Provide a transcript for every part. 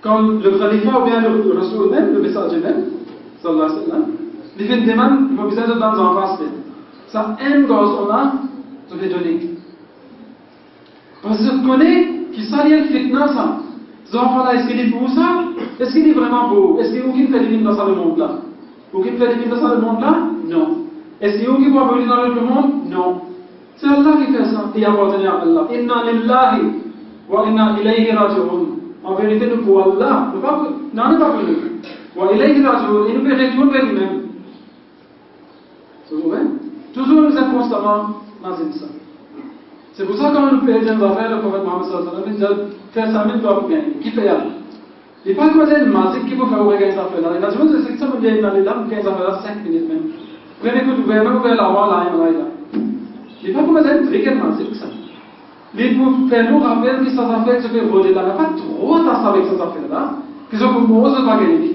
quand le khalifa ou bien le Rasoul même, le messager même, sallallahu alayhi wa sallam, il fait une demande, il faut besoin de dans un face. Ça, un garçon-là, je vais donner. Parce que je connais qu'il s'allie le fitna, ça. Ces enfants-là, est-ce qu'il est pour ça? Est-ce qu'il est vraiment beau? Est-ce qu'il y a fait des dans le monde-là? Aucune fait des dans le monde-là? Non. Est-ce qu'il y a qui va venir dans le monde? Non. C'est Allah qui fait ça. Et appartenir à Allah. Inna lillahi wa inna ilayhi raji'un. En vérité, nous pour Allah. Non, n'est pas pour nous. Wa ilayhi raji'un. Et nous retournons vers lui-même. C'est vrai? Toujours nous sommes constamment dans ça. C'est pour ça que quand nous payons des affaires, le prophète Mohammed sallallahu alayhi wa sallam dit faire ça, mais toi pour gagner. Qui paye Allah? Il n'y a pas de quoi magique qui peut faire ouvrir 15 affaires là. Il y a des gens qui sont bien dans les lames, 15 affaires là, 5 minutes même. Prenez que vous ouvrir la voie là, il n'y a pas de quoi très magique ça. Mais pour faire nous rappeler que ces affaires se fait voler là, il n'y a pas trop d'affaires avec ces affaires là, que ce qu'on pose pas gagner.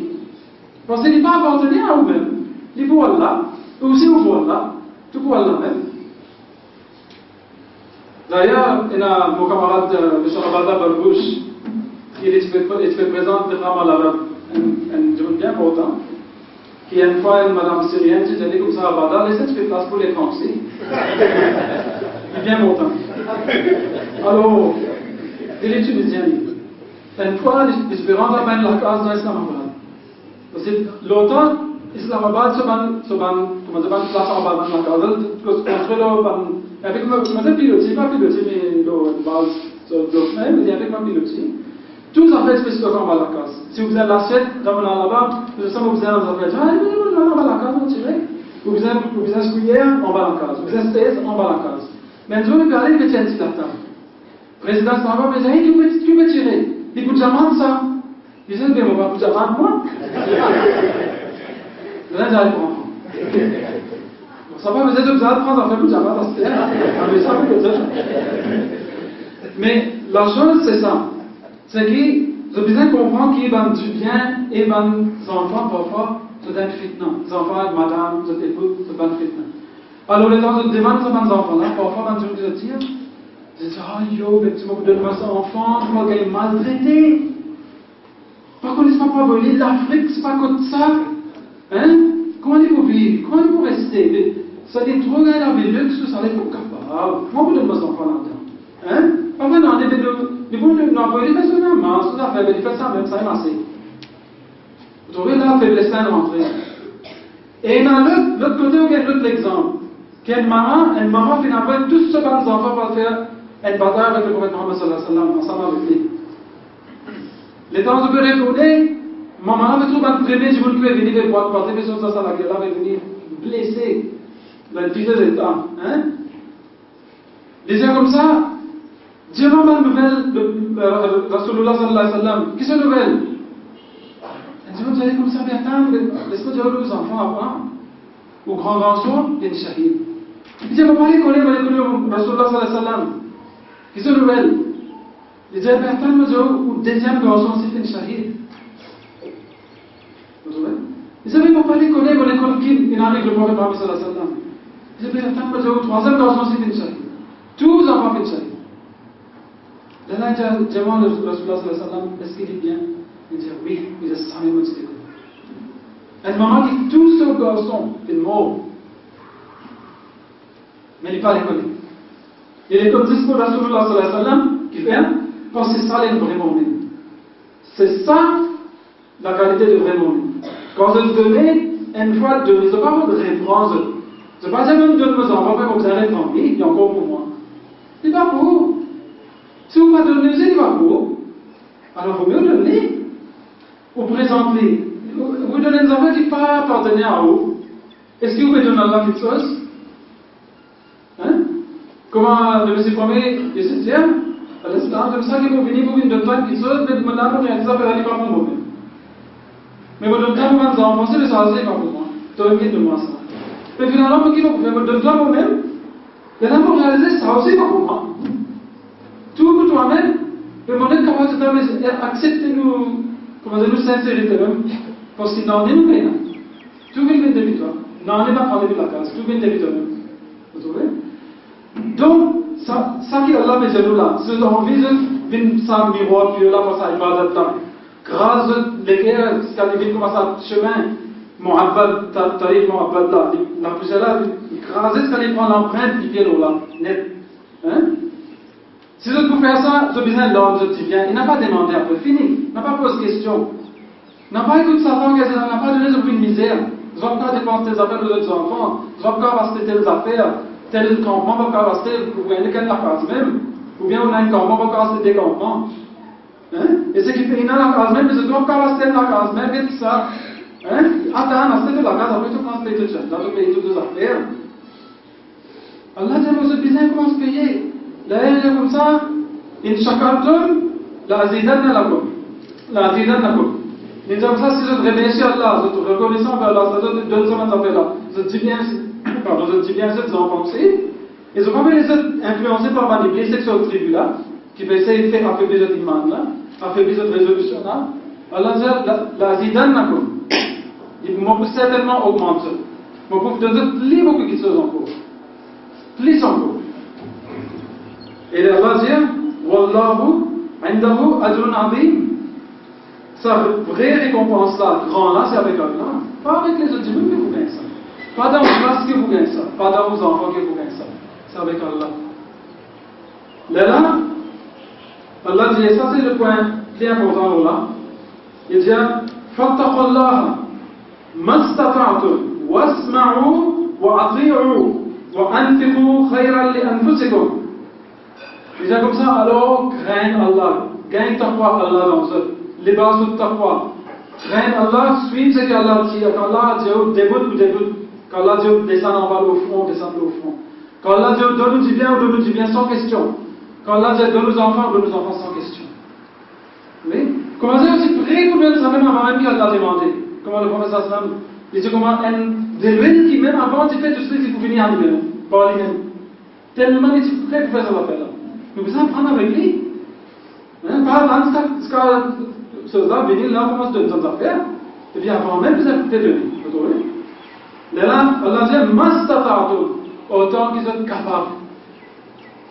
Parce qu'il n'est pas appartenu à vous-même. Il faut Allah, et aussi il faut Allah, tout pour Allah même. D'ailleurs, il y a mon camarade M. Abada Barbouche, il était présent devant l'arabe, un jeune bien important, qui a une fois une madame syrienne, qui dit comme ça à Abada, laissez de place pour les Français. Il est bien montant. Alors, il est tunisien. Une fois, il se fait rendre à la case dans l'Islamabad. Parce que longtemps, Islamabad, c'est une place en bas dans la case, construit avec ma pilotis, pas pilotis, mais de base, mais il y avec ma pilotis. Tous en fait spécifiquement dans la case. Si vous avez l'assiette, dans là-bas, vous avez un affaire, on va la case, on tire. Vous avez une cuillère, on va la case. Vous avez une thèse, on va la case. Mais je vais parler de tiens la table. Le président s'en va, mais tu peux tirer. Il peut jamais ça. Il dit, mais on va vous jamais moi. Là, j'arrive pour enfant. Ça va, vous êtes obligé de prendre un peu de jamais parce que mais la chose, c'est ça. C'est que je besoin de comprendre qu'il y a du bien et des enfants, parfois, c'est un fitna. Des enfants, madame, c'est époux, c'est un fitna. Alors, les gens se demandent sur mes enfants-là, parfois, quand je dis, je dis, ah, yo, mais tu m'as donné un enfant, tu m'as gagné maltraité. Par contre, ils ne sont pas volés, l'Afrique, c'est pas comme ça. Hein? Comment allez-vous vivre? Comment allez-vous rester? Ça dit trop gagner la vie luxe, ça n'est pas capable. Moi, vous donnez mes enfants là-dedans. Hein? Parfois, non, les bons de l'envoyer, mais c'est normal, c'est la faible, il fait ça même, ça est massé. Vous trouvez là, faiblesse de rentrer. Et dans l'autre côté, on a l'autre exemple. Qu'une maman finalement, tous ces bons enfants vont faire une bataille avec le prophète Mohammed sallallahu alayhi wa sallam, ensemble avec lui. Les temps où je peux retourner, maman va trouver un premier, je vous le venir vers moi, porter mes choses à la gueule, va venir blessé dans le piteux état. Hein? Les gens comme ça, Dieu m'a mal nouvelle de Rasulullah sallallahu alayhi wa sallam. Qu'est-ce que c'est nouvelle? Dieu vous allez comme ça, bien attendre, laisse-moi dire aux enfants avant, aux grands garçons, il y a des shahid. Il dit, on va pas les connaître, Rasulullah sallallahu alayhi wa sallam. Qu'est-ce que c'est nouvelle? Il dit, bien attendre, au deuxième garçon, c'est un shahid. Vous trouvez? Il dit, on va pas les connaître, on les connaît qui? Il arrive le prophète Mohammed sallallahu alayhi wa sallam. Il dit, bien attendre, au troisième garçon, c'est un shahid. Tous les enfants sont shahid. Là, Jamal Rasulullah sallallahu alayhi wa sallam, est-ce qu'il est bien? Il dit oui, il dit ça même aussi. Un maman qui tous ces garçons est mort. Mais il n'est pas reconnu. Il est comme discours de Rasulullah sallallahu alayhi wa sallam qui fait, parce que c'est ça les vrais mu'min. C'est ça la qualité de vrai mu'min. Quand je le donnais, une fois, je ne sais pas de reprendre. Je ne sais pas si je me donne mes enfants, comme vous allez prendre, oui, il y a encore pour moi. Il va pour vous. Si vous ne pas donnez, il va pour vous. Alors, il vaut mieux donner. Vous présentez. Vous donnez des enfants qui ne pas appartenir à vous. Est-ce que vous pouvez donner à Allah quelque chose? Hein? Comment le Messie premier, il se dit, à l'instant, comme ça, que vous venez, vous donner quelque chose, mais maintenant, vous réalisez que ça pas pour moi. Mais vous donnez à vos enfants, c'est ça, c'est pas pour moi. Donnez de moi ça. Mais finalement, vous donnez à vous-même. Maintenant, vous réalisez ça aussi pas pour moi. Tout pour toi-même, mais mon être capable acceptez-nous. Comment dire, nous sincérité même, parce qu'il n'en est nous rien. Tout vient de toi. N'en est pas parlé de la case, tout vient de toi-même. Vous trouvez? Donc, ça qui est Allah, mais c'est nous là. C'est l'envie de venir sans miroir, puis là, pour ça, il va d'être là. grâce lesquelles, ce qu'elle commence à chemin, Mu'abbad, Tariq Mu'abbad là, la poussière là, grâce à ce qu'elle prend l'empreinte du pied là, net. Hein? Si je peux faire ça, je besoin de l'ordre, je dis bien, il n'a pas demandé après, fini, il n'a pas posé question. Il n'a pas écouté Satan, il n'a pas donné aucune misère. Je ne vais pas dépenser tes affaires aux autres enfants, je ne vais pas acheter telles affaires, tel campement, je ne vais pas acheter, vous voyez, quelle la case même, ou bien on a un campement, on ne va pas acheter des campements. Hein? Et ce qui fait, il a la case même, mais je ne dois pas acheter la case même, qu'est-ce que ça? Hein? Attends, acheter de la case, après tu commences à payer tout ça, tu payes toutes les affaires. Allah dit, vous êtes besoin comment se payer. Là, il est comme ça, in shakartum, la azidanna lakum. La azidanna lakum. Il dit comme ça, si je te remercie Allah, je te reconnaissant vers Allah, ça te donne ça affaire là. Je te dis bien, pardon, je te dis bien, c'est en pensée. Et je crois que les autres influencés par manipuler sexuelle tribu là, qui va essayer de faire affaiblir cette imam là, affaiblir cette résolution là. Allah dit, la azidanna lakum. Il m'a certainement augmenté. Je peux te donner beaucoup de choses encore. Plus encore. Et Allah dit, Wallahu indahu ajrun azim. Sa vraie récompense là, grand là, c'est avec Allah. Pas avec les autres que vous gagnez ça. Pas dans vos classes que vous gagnez ça. Pas dans vos enfants que vous gagnez ça. C'est avec Allah. Là, Allah dit, ça c'est le point très important là. Il dit, Fattaqullaha mastata'tum wasma'u wa ati'u wa anfiqu khayran li anfusikum. Il dit comme ça, alors craigne Allah. Gagne taqwa Allah dans eux. Les bases de taqwa. Craigne Allah, suive ce qu'Allah dit. Quand Allah dit déboute ou déboute. Quand Allah dit descend en bas au front, descend au front. Quand Allah dit donne-nous du bien ou donne-nous du bien sans question. Quand Allah dit donne-nous enfants sans question. Oui? Comment dire aussi prier pour nous, ça même avant même qu'Allah a demandé. Comment le prophète sallam, il dit comment un des ruines qui même avant il fait tout ce qu'il faut venir à lui-même. Par lui-même. Tellement il est prêt pour faire ça appel là. Nous devons prendre avec lui. Hein? Pas dans ce cas, cela venir là, commence de nos affaires. Et puis avant même, vous avez peut-être donné. Vous trouvez? Là, Allah dit, mastata'tum, autant qu'ils sont capables.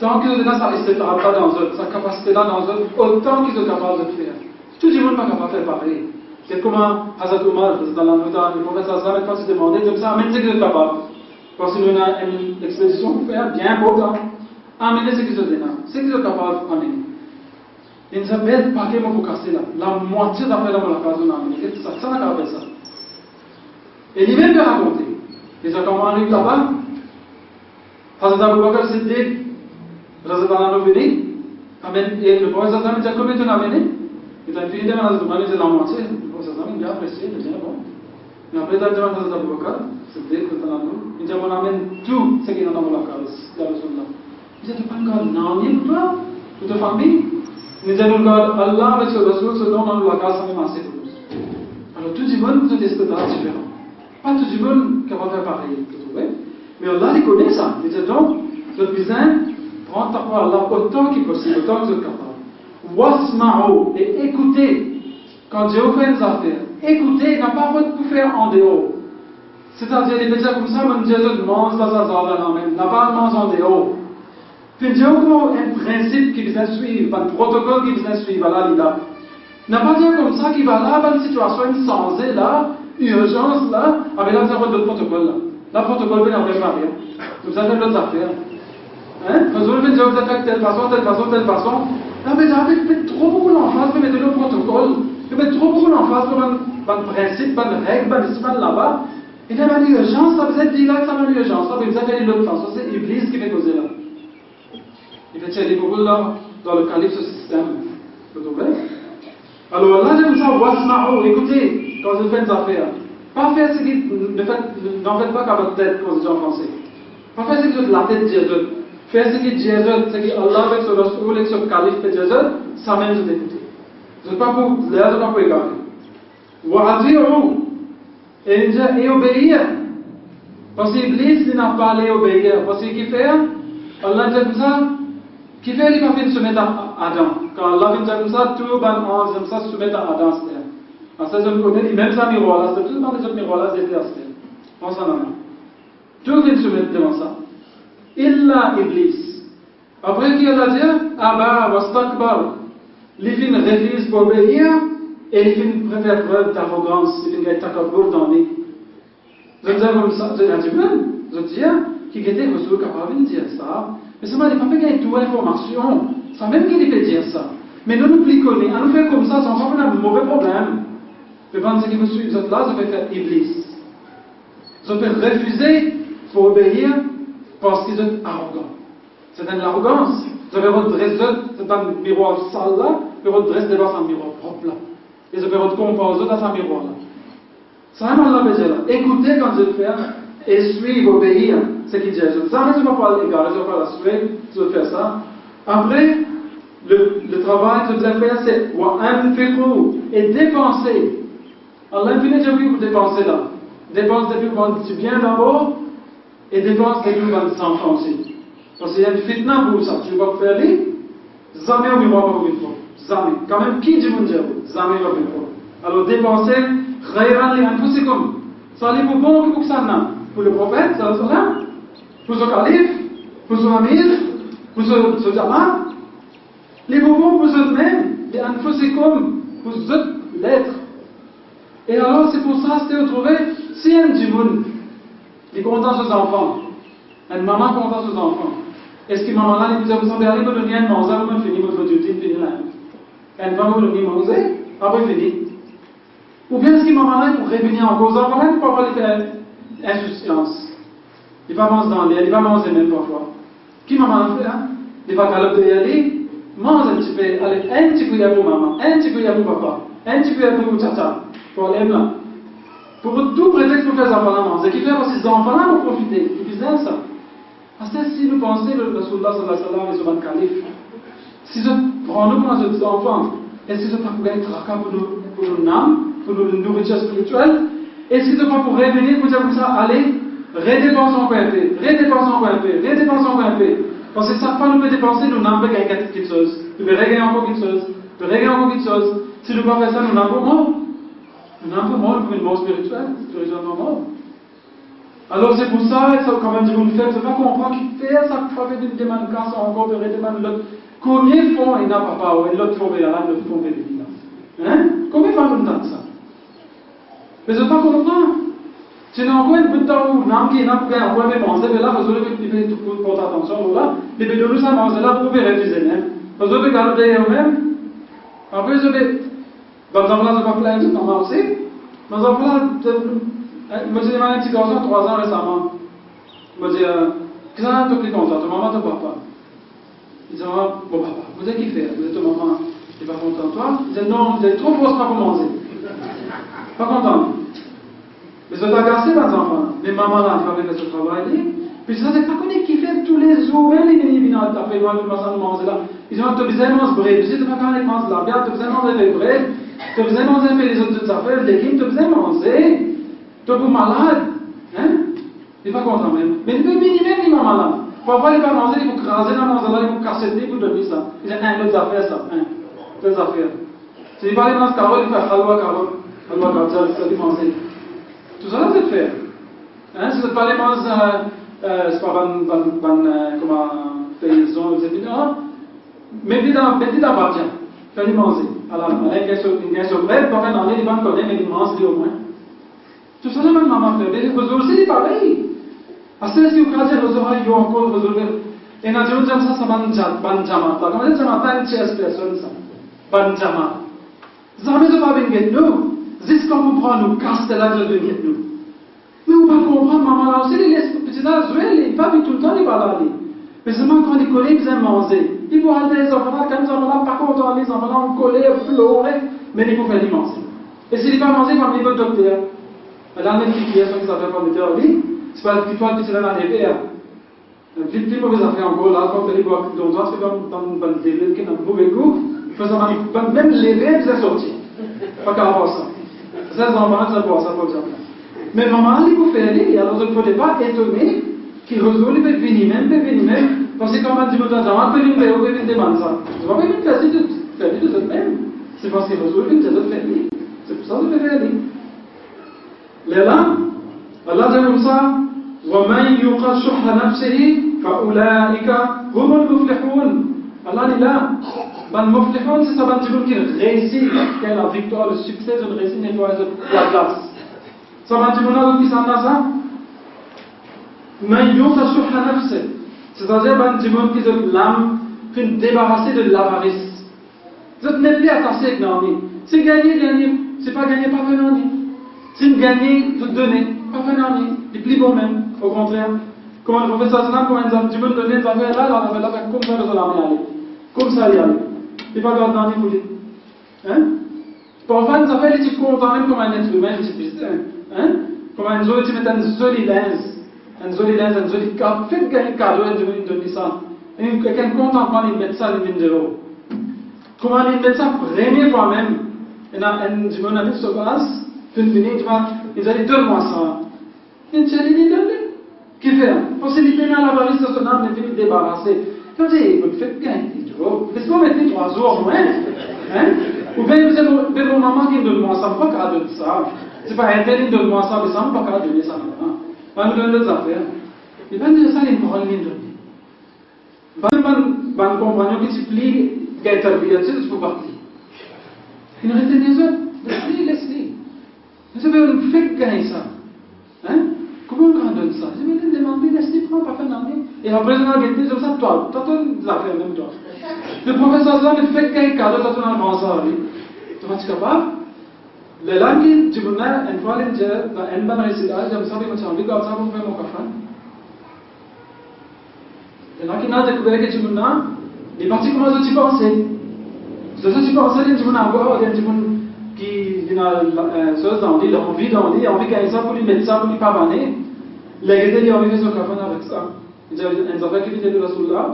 Tant qu'ils ont ça pas dans eux, sa capacité là dans eux, autant qu'ils sont capables de faire. Tout le monde n'est pas capable de faire pareil. C'est comme Hazrat Omar, dans la note, le prophète sallam, quand il demandait, comme ça, amenez ce qu'ils sont capables. Parce que nous avons une expédition pour faire bien important. Amenez ce qu'ils sont capables. Ce qu'ils sont capables d'amener. Il nous a bel paquet pour casser là. La moitié d'après la case on a amené. Ça n'a qu'à faire ça. Et lui-même peut raconter. Et ça, quand on arrive là-bas, Hazrat Abu Bakr Siddiq, Hazrat Anna venu, et le prophète sallam dit combien tu as amené? Il a fini de Hazrat Omar, il dit la moitié. Le prophèt sallam il a apprécié, il dit bon. Et après il a dit à Hazrat Abu Bakr Siddiq, il dit on amène tout ce qui est dans la case. Il dit tu prends encore non, pour toi, pour ta famille. Il dit Allah avec ce Rasoul se donne dans la case, ça même assez pour nous. Alors tout le monde peut des standards différents. Pas tout le monde qui va faire pareil, vous trouvez? Mais Allah il connaît ça. Il dit donc, je besoin prendre ta parole Allah autant qu'il possible, autant que vous êtes capable. Wasma'u, et écoutez. Quand Dieu fait des affaires, écoutez, n'a pas votre pour faire en dehors. C'est-à-dire, il peut dire comme ça, mais Dieu mange dans sa zone, n'a pas mange en dehors. Puis Dieu a un principe qui vient suivre, un protocole qui vient suivre, là, là. N'a pas dire comme ça qu'il va là, dans une situation insensée, là, urgence, là, avec là, vous avez d'autres protocoles, là. Là, le protocole, vous n'avez pas rien. Vous avez d'autres affaires. Hein? Quand vous allez dire, vous êtes telle façon, telle façon, telle façon. Là, mais vous mettez trop beaucoup d'emphase pour mettre le protocole. Vous mettez trop beaucoup d'emphase pour un principe, pour une règle, pour une discipline là-bas. Il y a une urgence, ça vous êtes dit là que ça a une urgence. Là, mais vous avez l'autre façon, c'est Iblis qui fait causer là. Il fait tirer beaucoup là, dans le calife, ce système. Vous trouvez? Alors là, j'aime ça, wasma'u, écoutez, quand vous faites des affaires. Pas faire ce qui. N'en faites pas qu'à votre tête, comme on dit en français. Pas faire ce qui la tête dit d'autres. Faire ce qui dit d'autres, ce qui Allah avec ce Rasoul, avec ce calife fait d'autres, ça même vous écoutez. Vous n'êtes pas pour l'air, vous n'êtes pas pour égarer. Wa ati'u, et obéir. Parce qu'Iblis, il n'a pas allé obéir. Parce qu'il fait, Allah dit comme ça, qui fait, il va venir se mettre à Adam. Quand Allah vient dire comme ça, tout le monde comme ça se met à Adam. Alors ça, je me connais, même ça, miroir là, c'est tout dans les autres miroirs là, c'était resté. On s'en a mis. Tout vient se mettre devant ça. Illa Iblis. Après qu'il a dit, Aba wastakbar, l'Ibn refuse pour obéir, et et il préfère preuve d'arrogance, il fait takabour dans les. Je dis comme ça, je dis, qui était reçu capable de dire ça, mais ça m'a dit, pas fait toute information, ça même qu'il peut dire ça. Mais nous nous pliquons, on nous fait comme ça, sans faire un mauvais problème. Je pense que vous êtes là, je vais faire Iblis. Je peux refuser pour obéir parce qu'ils sont arrogants. C'est de l'arrogance. Je vais redresser dans un miroir sale là, je vais redresser devant un miroir propre là. Et je vais recomposer dans un miroir là. Ça, on l'a besoin là. Écoutez quand je le fais et suivre, obéir ce qu'il dit. Ça, je ne vais pas l'égarer, je ne vais pas la suivre, je vais faire ça. Après, le travail que je dois faire, c'est et dépenser. Alors, l'infini, j'ai vu que vous dépensez là. Dépense depuis du bien d'abord et dépense depuis des enfants aussi. Parce qu'il y a une fitna pour ça. Tu vas faire les jamais au miroir pour une fois. Jamais. Quand même, qui dit mon Dieu? Jamais pour une fois. Alors, dépenser, khayran li anfusikum. Ça allait pour bon pour ça, non? Pour le prophète, pour ce calife, pour son amir, pour ce jama. Les bonbons pour eux-mêmes, les anfusikum, pour l'être. Et alors, c'est pour ça que vous trouvez, si un djimoun, il est content ses enfants, une maman content ses enfants, est-ce que maman là, il vous a dit, allez, vous donnez un manger, vous finissez votre duty, fini là. Une femme, vous donnez manger, après fini. Ou bien, est-ce que maman là, pour revenir en cause, enfants là, il ne peut pas faire insouciance. Il ne va pas manger dans l'air, il va manger même parfois. Qui maman fait là? Il va galoper y aller, mange un petit peu, allez, un petit peu pour maman, un petit peu pour papa, un petit peu pour tata. Pour aller là. Pour tout prétexte pour faire ça enfants là, c'est qui fait parce que ces enfants-là vont profiter. Ils faisaient ça. Parce que si nous pensons le Rasulullah sallallahu alayhi wa sallam et son calife, si je prends nous comme ces enfants, est-ce que je pas pour être raka pour nos âmes, pour nos nourriture spirituelle? Est-ce que je pas pour revenir pour dire comme ça, allez, redépensons un peu. Parce que ça pas nous peut dépenser, nous n'avons pas gagné quelque chose. Nous devons regagner encore quelque chose. Si nous ne pas faire ça, nous n'avons pas mort. Nous n'avons pas mort pour une mort spirituellement mort. Alors c'est pour ça, quand même, vous faites, c'est pas comprendre qu'il fait ça, qu'il fait une demande casse, encore de redemande l'autre. Combien de fois il n'a pas ou l'autre fois il a l'autre fois il a. Hein? Combien de fois nous entendons ça? Mais je ne pas comprendre. Sinon, encore une peu de temps où l'âme qui est là pour faire encore même manger, mais là, vous aurez fait tout pour porter attention, là, les bédouins, ça mange là, vous pouvez refuser même. Vous aurez garder eux-mêmes. Après, je vais. Dans un place, je vais faire un petit temps aussi. Dans un place, je me dis, un petit garçon, 3 ans récemment. Je me dis, qu'est-ce que tu as pris comme ça? Ta maman, ton papa? Il dit, bon papa, vous êtes qui fait? Vous êtes ta maman, tu n'es pas content de toi? Il dit, non, vous êtes trop grosse pour manger. Pas content. Mais je vais t'agacer dans les enfants. Mais maman là, tu vas faire ce travail. Puis ça, c'est pas connu qui fait tous les jours, les viennent à taper, moi, je vais manger là. Ils ont besoin de manger bread. Tu sais, tu vas quand même manger là. Bien, tu as besoin de manger les bread. Tu as besoin de manger les autres affaires, les légumes, tu as besoin de manger. Tu es pour malade. Hein? Il n'est pas content même. Mais il peut minimiser les mamans là. Parfois, il va manger, il faut craser dans manger là, il faut casser, il faut donner ça. Il dit, l'autre affaire, ça. L'autre affaire. Si il va aller dans ce carreau, il fait halwa, ça lui manger. Tout ça, c'est faire. Hein? Si vous parlez de c'est pas comment paysan, etc. Mettez dans Badja, faites-lui manger. Alors, il y a sur bread, pas faire dans les banques, mais il mange au moins. Tout ça, même maman fait. Mais vous aussi, pareil. Parce que si vous regardez, vous aurez encore résolvé. Et dans le ça, ça banjama. Comment est-ce que ça m'a une chaise personne, ça? Banjama. Jamais de pas venir nous. Jusqu'à vous prendre, nous casse là de venir nous. Mais vous ne pouvez pas comprendre, maman là aussi, les petits là, ils ne pas tout le temps, ils ne pas là. Mais seulement quand les collègues aiment manger. Ils vont aller les enfants là, quand les enfants là, par contre, les enfants là, on collait, pleurer, mais ils vont faire les manger. Et s'ils ne pas manger, ils vont venir au docteur. Là, on a une petite question qui s'appelle pas docteur, oui. C'est pas le petit poil qui s'est là dans les verres. Une petite mauvaise affaire encore là, quand ils boivent dans le c'est dans une bonne télé, qui a un mauvais goût, même les verres, ils sont sortis. Pas qu'à avoir ça. Ça, c'est enfants, ça pour ça, par exemple. Mais maman, il faut faire aller, alors je ne faut pas étonner qu'il résolve les venir même, parce que quand on dit, on peut lui faire, on peut lui demander ça. Je ne vais pas lui faire de cette même. C'est parce qu'il résolve une de faire aller. C'est pour ça que je fais aller. Là, Allah dit comme ça, وَمَنْ يُوقَ شُحَّ نَفْسِهِ فَأُولَٰئِكَ هُمُ الْمُفْلِحُونَ. Allah dit là, Ben muflihun, c'est ça, ben tu veux qu'il réussit, qu'il la victoire, le succès, de réussir nettoyer la place. Ça ben tu veux qui s'en a ça? Mais yuqa shuhha nafsi. C'est-à-dire, ben tu veux que l'âme fait débarrasser de l'avarice. Vous n'êtes plus attaché avec l'année. C'est gagner, gagner. C'est pas gagner, pas faire l'année. C'est gagner, vous donner, pas faire l'année. C'est plus bon même, au contraire. Comme le professeur Sallam, comment tu veux donner des affaires là, on avait l'affaire comme ça, nous allons aller. Comme ça, y aller. Et pas grave dans les boules. Hein? Parfois, nous avons les content même comme un être humain, hein? Comme un jour, tu mets un joli lens, un joli cadeau. Faites gagner cadeau et tu donner ça. Et quelqu'un content quand il met ça, il met de l'eau. Comment il met ça, première fois même. Et là, tu veux aller sur place, tu venir, tu vas, ils allaient donne-moi ça. Et tu allais lui donner. Qu'est-ce qu'il fait? Pour se libérer à l'avarice de son âme, il est débarrassé. Tu vas dire, vous faites gagner. Laisse-moi mettre 3 jours, ouais. Hein? Ou bien vous avez mon maman qui me donne moi ça, pas qu'à donner ça. C'est pas un tel qui me donne moi ça, mais ça ne pas qu'à donner ça. On me donne des affaires. Et bien, ça, les morales, ils me donnent. Ban compagnon qui supplie, qui est interviewé, tu peux partir. Il ne reste des autres. Laisse-les. Vous avez une fête gagner ça. Hein? Comment on donne ça? Je vais lui demander, laisse-les prendre, pas faire l'année. Et après, je vais dire, comme ça, toi, tu as des affaires, même toi. Le professeur Zam, il fait qu'il y a un cadeau, tu as un bon ça, oui. Tu vas être capable? Le langue, tu vois, une fois, il dit, dans un bon récital, j'aime ça, mais je vais faire mon café. Le langue, il a découvert que tu vois, il est parti comment tu pensais. Ce que tu pensais, tu vois, encore, il y a qui a l'envie qu'il y a ça pour lui mettre ça, pour lui pavaner. Les gars, ils ont envie de son café avec ça. Il y a des affaires qui viennent de Rasulullah,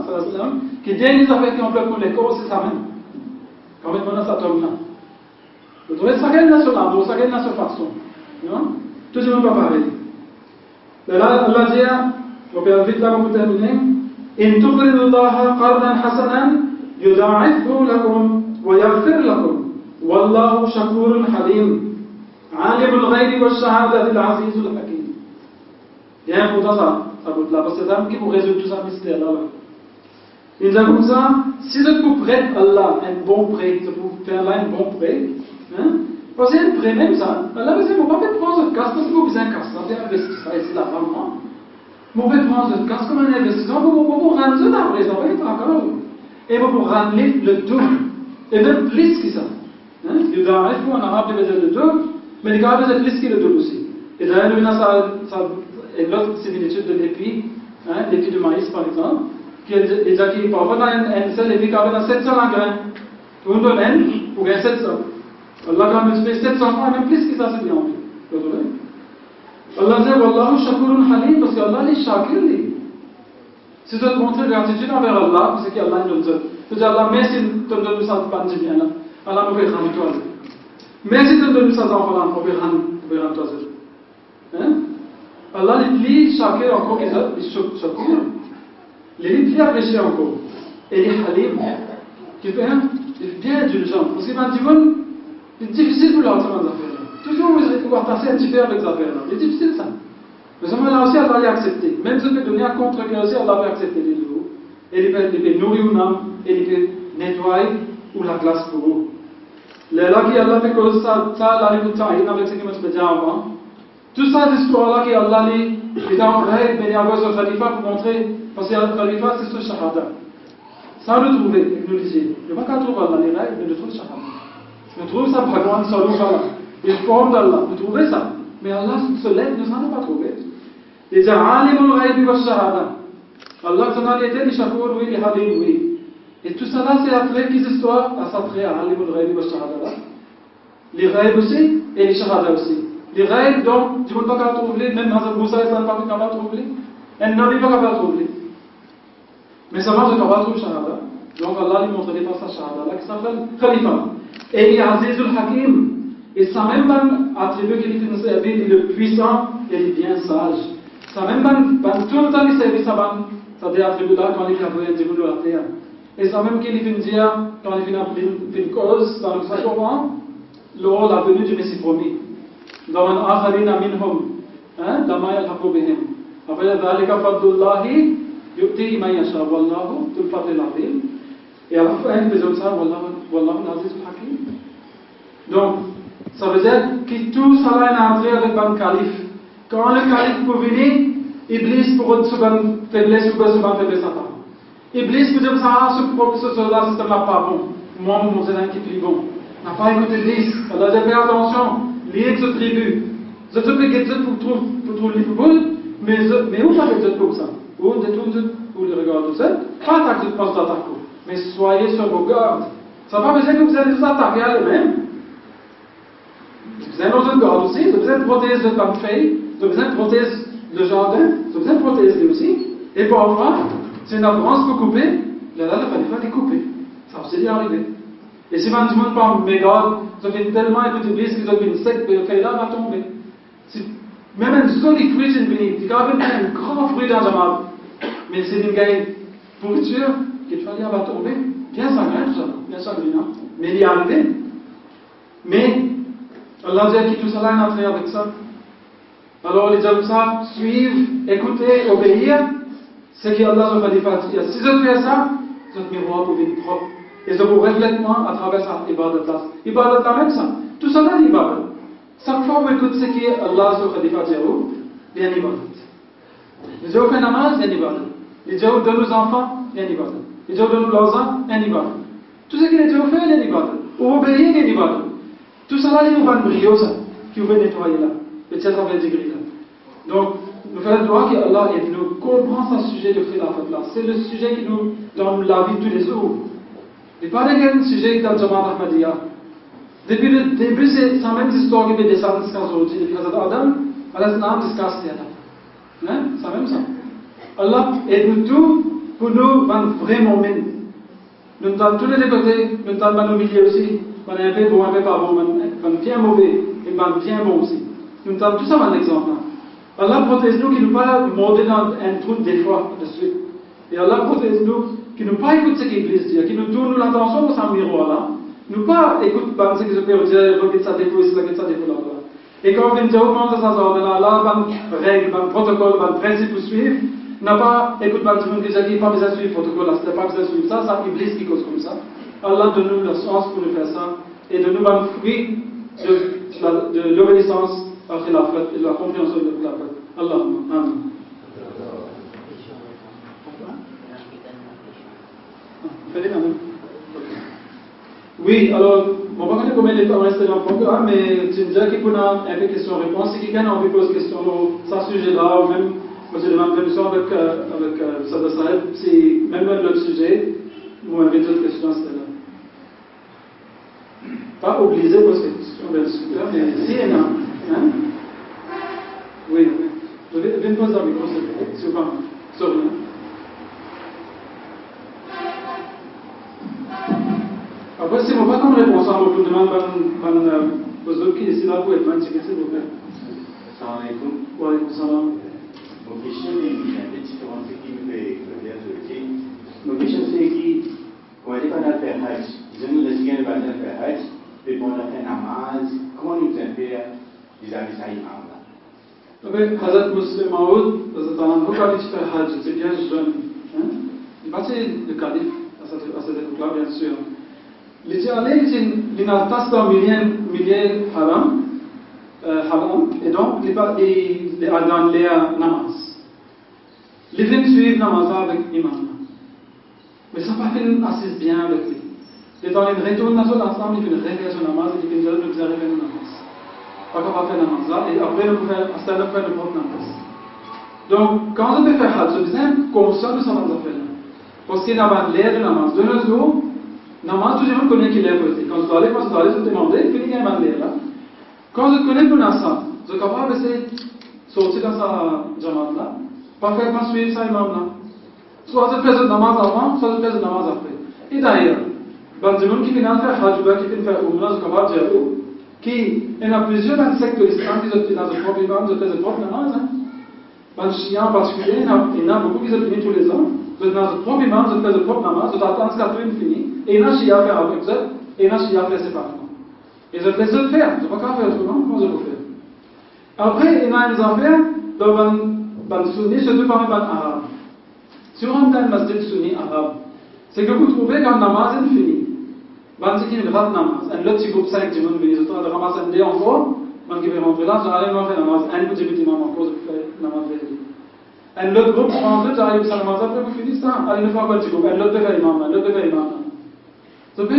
qui disent les affaires qui ont pris pour les corps, c'est ça même. Quand même, on a ça tombe là. Vous trouvez ça qu'elle n'a sur l'âme, ça qu'elle n'a sur façon. Non? Tout le monde va parler. Là, Allah dit, on peut vite là pour terminer. إن تقرضوا الله قرضا حسنا يضاعفه لكم ويغفر لكم والله شكور حليم عالم الغيب والشهادة العزيز الحكيم. Bien important ça bout là, parce que c'est ça qui vous résout tout ça mystère là. Il dit comme ça, si vous prêtez Allah un bon prêt, vous faire là un bon prêt, hein? Parce que un prêt même ça, Allah vous dit, vous ne pouvez pas prendre ce casse parce que vous avez un casse, vous avez investi ça, et c'est la femme. Vous pouvez prendre ce casse comme un investissement, vous pouvez rendre ça dans les oreilles encore, et vous pouvez rendre le double, et même plus que ça. Il y a en arabe il veut le double, mais les gars veulent plus que le double aussi. Et d'ailleurs, nous avons ça. Et l'autre similitude de l'épi, l'épi de maïs par exemple, qui est parfois dans un seul épi qui a 700 grains. Vous donne un pour gagner 700. Allah quand même fait 700 fois, même plus que ça, c'est bien. Vous voyez? Allah dit Wallahu shakurun halim, parce qu'Allah est shakir. Si vous montrez gratitude envers Allah, c'est qu'Allah nous donne. Vous dites Allah, merci de nous donner ça, pas de bien là. Allah nous fait rendre toi. Merci de nous donner ça, Allah nous fait rendre toi. Allah les plie chacun encore qu'ils ont, ils chacun. Les plie appréciés encore. Et les halim, qui fait bien indulgent. Parce que dans le monde, c'est difficile pour leur faire des affaires. Toujours vous allez pouvoir passer un petit peu avec les affaires. C'est difficile ça. Mais ça là aussi, Allah l'a accepté. Même si vous donner un contre-cœur aussi, Allah va accepter les deux. Et il peut nourrir une âme, et il peut nettoyer ou la glace pour vous. Là qui Allah fait que ça, là, les bouts avec ce que je me disais avant. Tout ça, cette histoire-là qui Allah est en règle, mais il y a un khalifa pour montrer, parce que le khalifa, c'est ce shahada. Ça, le trouver, il nous disait. Il n'y a pas qu'à trouver Allah, les règles, mais le trouve shahada. On trouve ça, Bhagwan, Salou, Allah. Il forme d'Allah. Vous trouvez ça. Mais Allah se lève, ne s'en a pas trouvé. Il dit, Alimul ghaybi wa shahada. Allah, sonalité, il shakur, oui, il halim, oui. Et tout ça là, c'est après qu'ils histoires à s'attrer à Alimul ghaybi wa shahada. Les rêves aussi, et les shahada aussi. Les règles, donc, tu ne peux pas trouver, même Hazrat Moussa et Salman ne peuvent pas trouver. Elle n'en est pas capable de trouver. Mais ça marche, elle ne peut pas trouver Shahada. Donc Allah lui montre pas sa Shahada, là, qui s'appelle Khalifa. Et il est Azizul Hakim. Et ça même attribut qu'il est le puissant et le bien sage. Ça même tout le temps il servit ça des attributs là quand il a fait un début de la terre. Et ça même qu'il fait dire, quand il fait une cause, dans le Saint-Coran, lors de la venue du Messie promis. ومن آخرين منهم لما يلحق بهم أفلا ذلك فضل الله يؤتيه من يشاء والله ذو الفضل العظيم. Et à la fin, les hommes savent, Wallah, l'Aziz Hakim. Donc, ça veut dire que tout cela est entré avec un calife. Quand le calife peut venir, Iblis pour se bonne faiblesse ou pas se bonne faiblesse à part. Iblis peut dire ça, ce système là pas bon. Moi, mon zélan qui est plus bon. N'a pas écouté Iblis. Alors, j'ai fait attention, lié de ce tribu. Je te peux guetter pour trouver les footballs, mais où ça fait pour ça? Où de tout, où le regard tout seul? Pas attaquer de poste d'attaque. Mais soyez sur vos gardes. Ça n'a pas besoin que vous allez vous attaquer à eux-mêmes. Vous avez besoin de garde aussi, vous avez besoin de protéger le temps de feuille, vous avez besoin de protéger le jardin, vous avez besoin de protéger lui aussi. Et parfois, c'est une avance pour couper, là, il faut les couper. Ça va aussi arriver. Et si man, tout le monde parle, mais garde, ça fait tellement écouter Iblis qu'ils ont une secte, le feuille là va tomber. Même un solide fruit, c'est une bénédiction. Il y a un grand fruit dans la marde. Mais c'est une gagne pourriture qu'il fallait va tomber. Bien sanguin, bien sanguinant. Mais il y est arrivé. Mais, Allah dit que tout cela est entré avec ça. Alors les hommes savent suivre, écouter, obéir. C'est qu'Allah se fait des fatigues. Si je fais ça, votre miroir pour vivre propre. Et je vous reflète moi à travers ça, ibadat. Ibadat même ça. Tout ça là, ibadat. Chaque fois que vous écoutez ce qui est Allah se fait des fatigues, il y a une ibadat. Les gens font namaz, il y a une ibadat. Les gens donnent aux enfants, il y a une ibadat. Les gens donnent aux leurs il y a une ibadat. Tout ce que les gens font, il y a une ibadat. Obéir, il y a une ibadat. Tout ça là, il y a un brio, ça, qui vous nettoyer là. Et c'est ça, va être là. Donc, nous faisons le droit qu'Allah aide-nous comprendre ce sujet de khilafat là. C'est le sujet qui nous donne la vie de tous les jours. Et pas un sujet dans le Jamaat Ahmadiyya. Depuis le début, c'est la même histoire qui fait descendre jusqu'à aujourd'hui. Depuis Hazrat Adam, Allah jusqu'à Adam. Hein? C'est même ça. Allah aide-nous tout pour nous rendre vraiment mine. Nous sommes tous les côtés, nous sommes dans nos milieux aussi. On est un peu bon, un peu pas bon, on est bien mauvais et on est bien bon aussi. Nous sommes tous un exemple. Allah protège-nous qui ne pas morder dans un trou des fois de suite. Et Allah protège-nous qui ne pas écouter ce qu'il dit, qui nous tourne l'attention sur ce miroir-là. Nous pas écouter ce que je peux dire, regarde ça défaut ici, regarde ça défaut là-bas. Et quand on vient de comment ça s'en là, là, une règle, un protocole, un principe pour suivre, n'a pas écouté le monde qui dit qu'il n'y a pas besoin de suivre le protocole, là, c'est pas besoin de suivre ça, c'est Iblis qui cause comme ça. Allah donne-nous la chance pour nous faire ça et donne-nous un fruit de l'obéissance à Khilafat et de la compréhension de Khilafat. Allahumma. Amen. Oui, alors, on va regarder combien de temps reste dans le programme, mais tu me disais qu'il y a un peu de questions-réponses. Si quelqu'un a envie de poser des questions sur ce sujet-là, ou même, moi je demande permission avec Sada Saheb, si même l'autre sujet, vous m'avez d'autres questions, c'était là. Pas obligé parce que on va discuter, mais si et non. Hein? Oui, oui. Je vais me poser un micro, s'il vous plaît. Sur rien. Après, si vous n'avez pas comme réponse, on vous demande aux autres qui décident là pour être s'il vous plaît. Salam alaikum. Wa alaikum salam. Mon question est un peu différente de ce qui me fait bien dire. Mon question c'est qui, quand on est pas dans le faire Hajj, ils nous laissent bien le faire Hajj, et pendant la namaz, comment nous faire vis-à-vis ça imam là? Donc, Hazrat Muslim Maoud, Hazrat Anand, quand il fait Hajj, c'est bien jeune. Il passe le calife à cette époque-là, bien sûr. L'idéal, il n'a pas dans milieu haram, et donc il a dans les namaz. Il vient suivre namaz avec l'imam. Mais ça n'a pas fait assez bien avec lui. Et dans les retours ensemble, il fait une réveillation namaz et il fait une réveillation namaz. Pas capable de faire namaz là, et après, il peut faire le propre namaz. Donc, quand on peut faire hajj, c'est bien conscient de ce qu'on va faire. Parce qu'il y a l'air de namaz. De nos jours, namaz, tout le monde connaît qu'il est posé. Quand je dois aller, je demande, il y a un l'air là. Quand je connais pour ça, je suis capable de sortir dans sa jamaat là, pas faire pas suivre ça imam là. Soit je fais le namaz avant, soit je fais le namaz après. Et d'ailleurs, les gens qui viennent faire hajj, qui viennent faire umrah, je suis capable de dire, qu'il y a plusieurs sectes de l'islam qui sont dans le propre imam, je fais le propre namaz. Dans le chien en particulier, il y en a beaucoup qui se finissent tous les ans. Je dans le propre imam, je fais le propre namaz, je t'attends jusqu'à tout fini. Et il y en a qui a fait avec vous, et il y en a qui a fait séparément. Et je laisse le faire, je ne peux pas faire autrement, comment je peux faire? Après, il y a des affaires dans le sunni, surtout parmi les arabes. Si on rentre dans le masjid sunni arabe, c'est que vous trouvez quand le namaz est fini. Quand c'est qu'il rate le namaz, un autre groupe 5 du monde, ils ont ramassé un dé encore, quand ils vont rentrer là, généralement fait namaz, un petit imam encore, je fais namaz vérité. Un autre groupe rentre, j'arrive à namaz, après vous finissez ça, allez, une fois petit groupe, un autre fait imam, un autre fait imam. C'est pas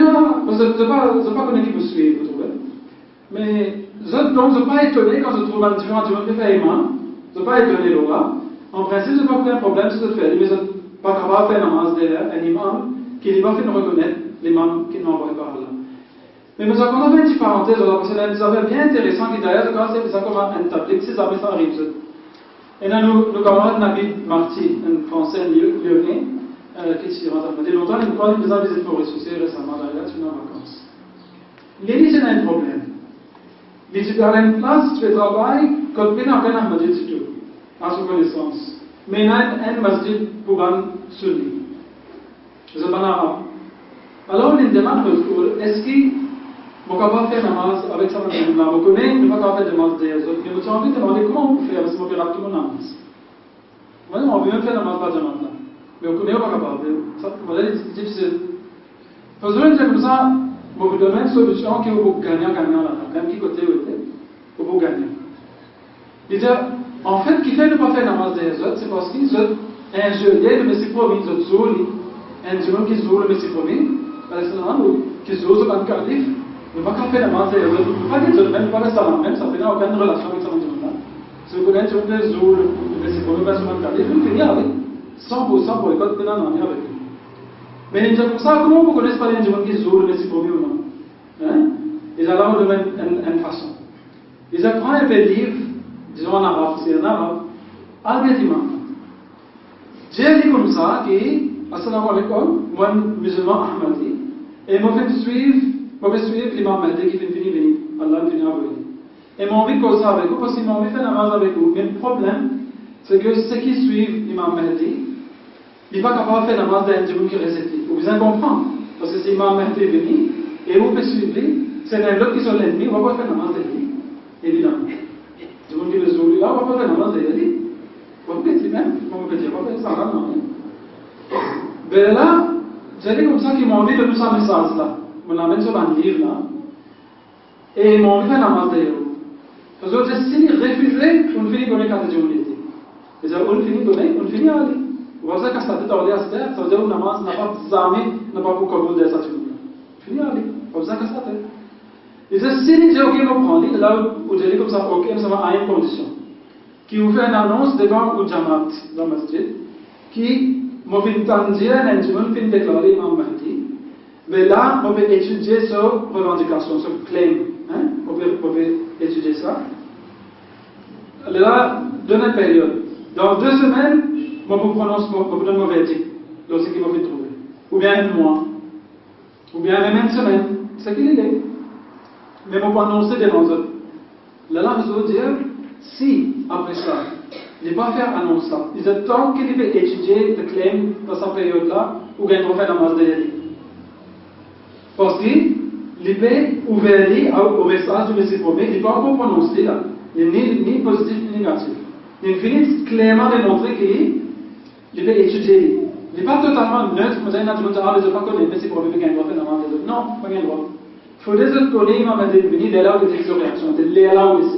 qu'on est qui vous suivre, vous trouvez. Mais, donc, je ne suis pas étonné quand je trouve un différent du monde qui fait imam, je ne suis pas étonné là. En principe, je n'ai pas un problème sur ce fait, mais je ne suis pas capable de faire namaz derrière un imam qui n'est pas fait de reconnaître l'imam qui nous envoie par là. Mais nous avons fait une petite parenthèse, parce que c'est une affaire bien intéressante qui d'ailleurs, c'est ça comme un tablet, si ça arrive. Et là, nos camarades Nabil Marty, un Français lyonnais, qui s'y rentre il y a longtemps, il nous parle de visite pour ressusciter récemment, d'ailleurs, tu es en vacances. Il dit qu'il y a un problème. Il dit qu'il y a une place, tu fais travail, quand tu n'as aucun masjid du tout, à sa connaissance. Mais il y a un masjid pour un sunni. C'est pas arabe. Alors, on demande est-ce qu'il ne va pas faire namaz avec sa famille? On connaît, il ne va pas faire namaz des autres. Mais nous avons envie de demander comment on peut faire, parce qu'on peut rappeler mon namaz. On veut même faire namaz par jamanta. Mais on connaît, on ne va pas capable. C'est difficile. Faisons une chose comme ça, on vous donne une solution qui est pour gagnant là, même qui côté où était, pour gagner. Il dit, en fait, qui fait ne pas faire namaz des autres, c'est parce qu'ils ont un geôlier de Messie Promis, ils ont zouli, un dimanche qui zoule le Messie Promis, qui zoule ce calife, ne va pas faire namaz des autres, ne peut pas dire même pas le salam, même ça n'a aucune relation avec salam dimanche. Si vous connaissez un peu zoule le Messie Promis, pas ce calife, vous finissez avec 100% pour les codes pénales en lien avec lui. Mais il dit comme ça, comment vous connaissez pas les gens qui zoulent le Messie Promis ou non? Ils allaient de une façon. Ils apprennent un peu de livre, disons en arabe, c'est en arabe, al-Ghatima. J'ai dit comme ça que, assalamu alaikum, moi, musulman Ahmadi, et moi, je vais suivre l'imam Mahdi qui vient venir, Allah vient venir. Et moi, envie de causer avec vous, parce qu'ils m'ont envie de faire namaz avec vous. Mais le problème, c'est que ceux qui suivent l'imam Mahdi, il n'est pas capable de faire namaz d'un dimanche qui récite. Vous bien comprendre. Parce que si l'imam Mahdi est venu, et vous pouvez suivre, c'est un autre qui sont l'ennemi, on ne va pas faire namaz de lui. Évidemment. Du monde qui le zoule, là, on ne va pas faire namaz de lui. Vous pouvez dire même, on peut dire, on va faire ça, non. Mais là, j'ai dit comme ça qu'ils m'ont envie de nous faire un message là. On l'amène sur un livre là. Et ils m'ont envie de faire namaz de lui. Parce que si ils refusaient, on finit comme les quatre jours d'été. Et on finit comme on finit à aller. Vous voyez qu'à cette tête, ça veut dire que le namaz n'a pas jamais, n'a pas pour commander à cette journée. Fini à aller. Vous voyez qu'à cette tête. Et si ils disent, ok, on prend, là où j'ai dit comme ça, ok, ça va à une condition. Qui vous fait une annonce devant le Jamaat dans le masjid, qui m'a fait dire, un jour, fait déclarer Imam Mahdi. Mais là, on peut étudier sur revendication, sur claim. On peut étudier ça. Là, dans une période. Dans 2 semaines, on vous prononce, on vous donne mauvais verdict, lorsqu'il va vous trouver. Ou bien un mois. Ou bien même une semaine. C'est qu'il est. Mais on peut annoncer devant eux. Là, je veux dire, si, après ça, il ne va pas faire annonce ça, il est temps qu'il va étudier le claim dans cette période-là, ou bien il va faire la masse de l'année. Parce qu'il va ouvrir au message du Messie Promis, il ne va pas encore prononcer là. Il n'est ni positif ni négatif. Il finit clairement de montrer qu'il va étudier. Il n'est pas totalement neutre, mais il n'a pas connu, mais c'est pour lui qu'il doit faire la masse de l'année. Non, pas qu'il doit. Il faut des autres connaître, il m'a dit, de là où il y a des réactions, de là où il y a.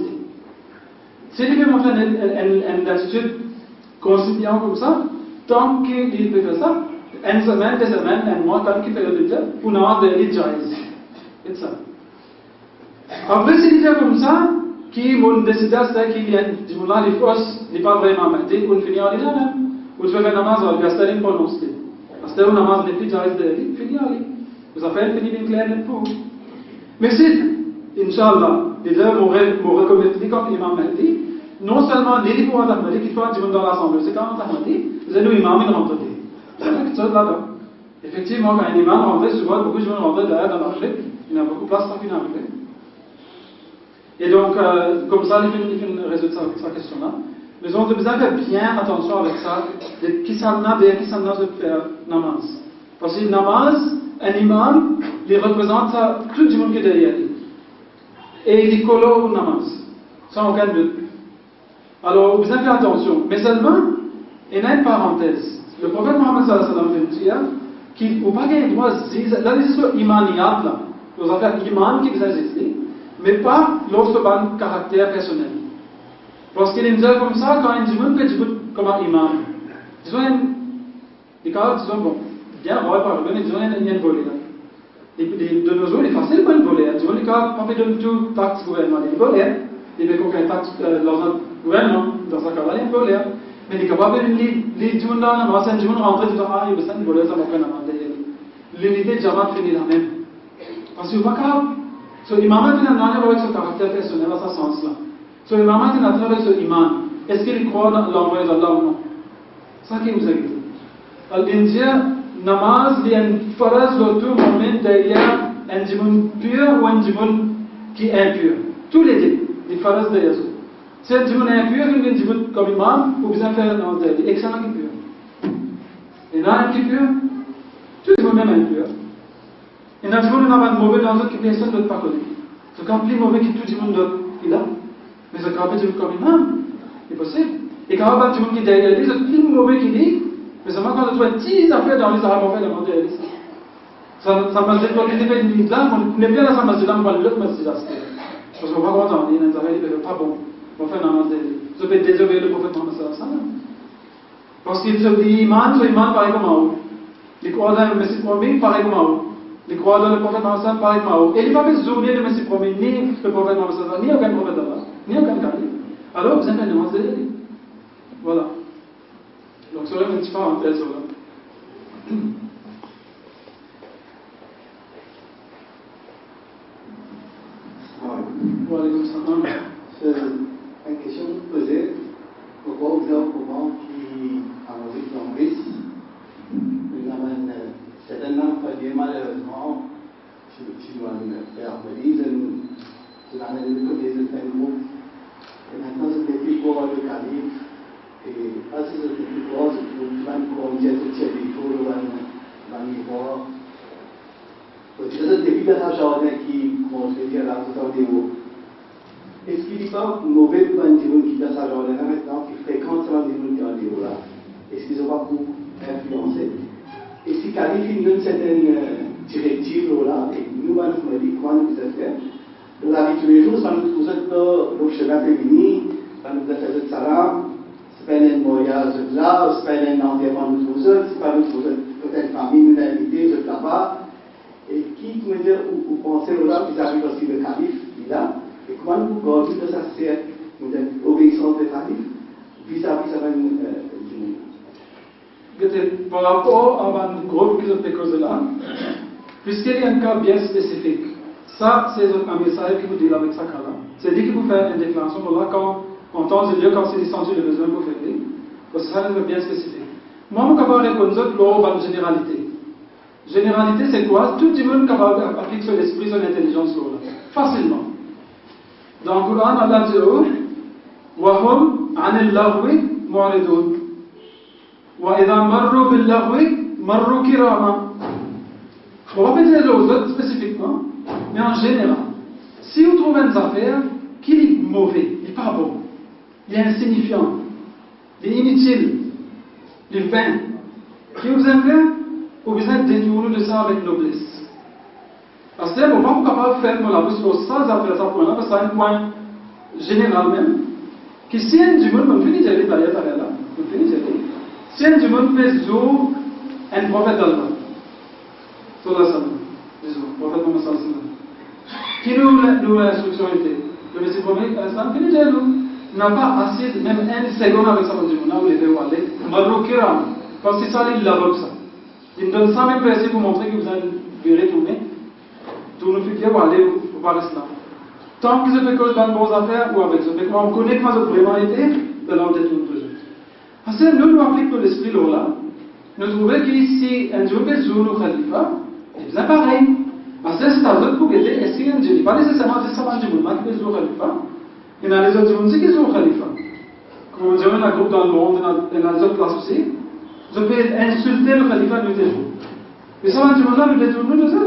Si il peut montrer une attitude conciliante comme ça, tant qu'il peut faire ça, une semaine, 2 semaines, un mois, tant qu'il fait le budget, pour n'avoir de l'idjaïs. C'est ça. Après, s'il dit comme ça, qui m'ont décidé qu'il y a du moulin, les fausses, n'est pas vraiment Mahdi, on finit en disant même. Ou tu fais un namaz, on va rester prononcé. Parce que le namaz n'est plus jaïs de lui, finit en lui. Vous avez fini bien clair pour vous. Mais si, Inch'Allah, il a mon reconnaître comme imam Mahdi, non seulement les pouvoirs d'Ahmadi qui sont dans l'assemblée, c'est quand Ahmadi, c'est nous imam, il rentre. C'est quelque chose là-dedans. Effectivement, quand un imam rentre, souvent beaucoup de gens rentrent derrière dans l'Afrique, il y a beaucoup de place sans qu'il n'arrive. Et donc, comme ça, il fait résoudre sa question-là. Mais on doit faire bien attention avec ça, qui s'en a de faire namaz. Parce que namaz, un imam, il représente tout le monde qui est derrière lui. Et il est colo au namaz, sans aucun doute. Alors, vous avez fait attention. Mais seulement, il y a une parenthèse. Le prophète Mohammed sallallahu alayhi wa sallam qui ou pas gagner droit là c'est imaniyat là nous avons iman qui vous existe mais pas l'autre caractère personnel parce qu'il est comme ça quand il dit même que tu veux comme un imam disons les cas disons bon bien on va pas mais disons il y a une volée là de nos jours il est facile pour une volée disons les cas pas fait de tout taxe gouvernement il volée il veut qu'on taxe dans un gouvernement dans un cas là il volée mais les capables les jours là on va s'en joindre rentrer dans ah il veut ça une volée ça va faire l'unité de Jamaat finit la même. Parce que vous ce imam est avec ce caractère personnel à ce sens-là. Ce imam est à travers ce iman. Est-ce qu'il croit dans l'envoi d'Allah ou non? C'est ça qui vous a dit. L'Indien, namaz, il y a une phrase de tout moment derrière un djimoun pur ou un djimoun qui est impur. Tous les deux, les phrases derrière ça. Si un djimoun est impur, il y a un djimoun comme imam, vous besoin faire un namaz derrière. Excellent qui est pur. Il y en a un qui est pur. Tout le monde même impur. Il y a un mauvais dans l'autre qui personne ne peut pas connaître. Ce cas plus mauvais que tout le monde il a. Mais ce cas comme imam, c'est possible. Et quand on a tout le monde qui est derrière lui, c'est plus mauvais qu'il dit. Mais seulement quand on doit 10 affaires dans les arabes, on fait le monde derrière lui. Ça m'a dit que les fait une là, on n'est bien dans sa masjid, on va l'autre masjid. Parce qu'on va voir dans les affaires, il n'est pas bon. On fait un namaz derrière lui. Je peux désobéir le prophète Mohammed sallallahu alayhi wa sallam. Parce qu'il se dit iman pareil comme un les croix dans le Messie promis, pareil comme Mao. Les croix dans le prophète Mohammed, pareil comme Mao. Et il ne va pas zoner le Messie promis, ni le prophète Mohammed, ni aucun prophète d'Allah, ni aucun calife. Alors, vous avez un namaz de lui. Voilà. Donc, ça aurait une petite parenthèse là. Voilà, comme ça. Une question posée. Pourquoi vous avez un moment qui a envie de tomber? Certainement, malheureusement, je dois me faire believe je l'amène de côté de tel groupe. Et maintenant, je ne plus pour le calife. Et parce que je ne plus pour le calife, je ne pour le niveau. Je ne sais plus à jardin qui montre dire là tout en déo. Est-ce qu'il n'est pas mauvais pour un niveau qui dans sa jardin maintenant, qui fréquente ce niveau qui est en déo là? Est-ce qu'ils ont pas pour influencer? Et si Calife donne certaines directives là, et nous, on nous dit comment nous devons faire. Dans la vie de tous les jours, ça nous pose le chemin féminin, ça nous fait le salam, c'est pas un voyage là, c'est pas un enterrement de tous autres, c'est pas notre peut-être famille, une invité, je là-bas. Et qui me dit ou penser là vis-à-vis aussi le Calife, il a, et comment nous pouvons dire que ça c'est une obéissance du Calife vis-à-vis de par rapport à un groupe qui ont cause là, puisqu'il y a un cas bien spécifique, ça c'est un message qui vous dit avec ça cas là. C'est dit qu'il faut faire une déclaration pour là quand on entend Dieu quand c'est senti le besoin pour faire parce que ça c'est bien spécifique. Moi je peux répondre à une généralité. Généralité c'est quoi? Tout le monde capable d'appliquer sur l'esprit, sur l'intelligence là, facilement. Dans le Coran, Allah dit wa hum 'anil lahwi mu'ridun. وإذا مروا باللغو مروا كراما. On va pas dire aux autres spécifiquement, mais en général. Si vous trouvez une affaire qui est mauvais, il n'est pas bon, il est insignifiant, il est inutile, il est vain, qui vous aime bien, vous besoin de détourner de ça avec noblesse. Parce que vous n'êtes pas capable de faire la bouche pour ça, ça point-là, parce que c'est un point général même, que si un du monde, on finit d'aller derrière là, on finit d'aller. Si un du monde fait zou, un prophète d'Allah, sallallahu alayhi wa sallam, prophète Mohammed sallallahu alayhi wa sallam, qui nous l'instruction était, le Messie promis, qui nous dit, n'a pas assez, même une seconde avec sa femme du monde, où il était où aller, marrou kiram, parce que ça, il l'a ça. Il me donne 100 000 personnes pour montrer que vous allez tourner, tout nous fait où aller pour parler cela. Tant qu'ils se fait cause dans de bonnes affaires ou avec ça, mais quand on connaît comment ça vraiment été, de l'ordre de tout. Parce que nous appliquons l'esprit là, nous trouvons qu'ici, un jour que Zulu Khalifa, c'est pareil. Parce que c'est un autre pour aider, est-ce qu'il y a un Dieu? Pas nécessairement du monde, mais Zulu Khalifa. Il y a les autres gens qui sont Khalifa. Comme on dit, on a un groupe dans le monde, dans les autres places aussi. Je peux insulter le Khalifa du jour. Mais ça va du monde là, nous détournons de ça.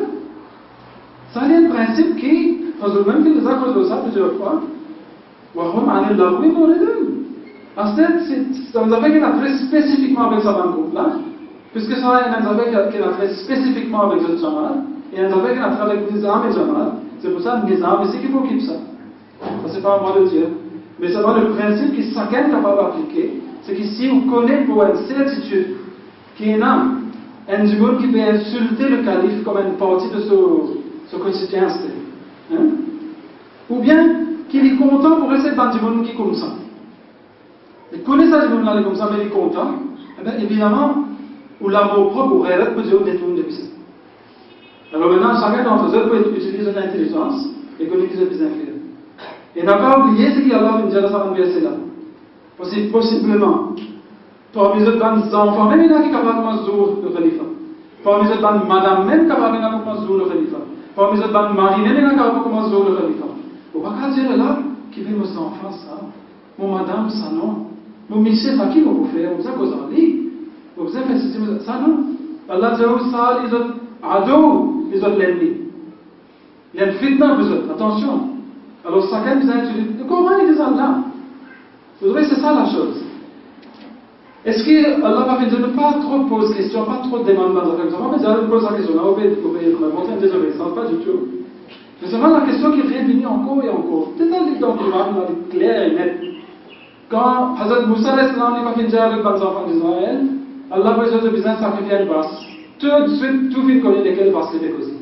Ça c'est un principe qui, dans le même qu'il nous a causé ça plusieurs fois. Wahum anil lahwi muridun. En fait, ça nous a fait qu'il a très spécifiquement avec ça dans le groupe là. Puisque ça, il y a un qui a fait spécifiquement avec le Jamal, et un qui a fait avec Nizam et Jamal. C'est pour ça que Nizam, c'est qu'il faut qu'il ça. Ça, c'est pas à moi de dire. Mais c'est pas le principe qui chacun est capable d'appliquer. C'est qu'ici, on connaît pour une certitude qu'il y a un du monde qui peut insulter le calife comme une partie de ce quotidien. Hein? Ou bien qu'il est content pour rester dans du monde qui est comme ça. Il connaît ça du monde-là comme ça, mais il est content. Eh bien, évidemment, ou l'amour propre, ou réel, peut dire détourner depuis ça. Alors maintenant, chacun d'entre eux peut utiliser son intelligence et connaître ses plus inférieurs. Et n'a pas oublié ce qu'il y a là, une dialogue à verset là. Possiblement, parmi les autres enfants, même il y en a qui sont capables de jouer le khalifa. Parmi les autres madame, même capable de jouer le khalifa. Parmi les autres mari, même il y en a capable de jouer le khalifa. On va pas dire là, qui veut mes enfants ça, mon madame ça non, mon monsieur ça qui va vous faire, vous avez cause en vie, vous avez fait ça non. Allah dit ça, les autres ados, les autres l'ennemi. Il y a une fitna pour eux, attention. Alors chacun nous a utilisé. Le Coran il dit ça là. Vous voyez, c'est ça la chose. Est-ce que Allah va dire ne pas trop poser questions, pas trop demander dans la question? Mais je pose la question, là, vous pouvez montrer une désobéissance, pas du tout. C'est seulement la question qui revient encore et encore. C'est dans le Coran, là, clair et net. Quand Hazrat Moussa n'est pas fait avec les enfants d'Israël, Allah va dire de besoin de sacrifier une vache. Tout de suite, tout le monde connaît lesquelles vasses les décoser.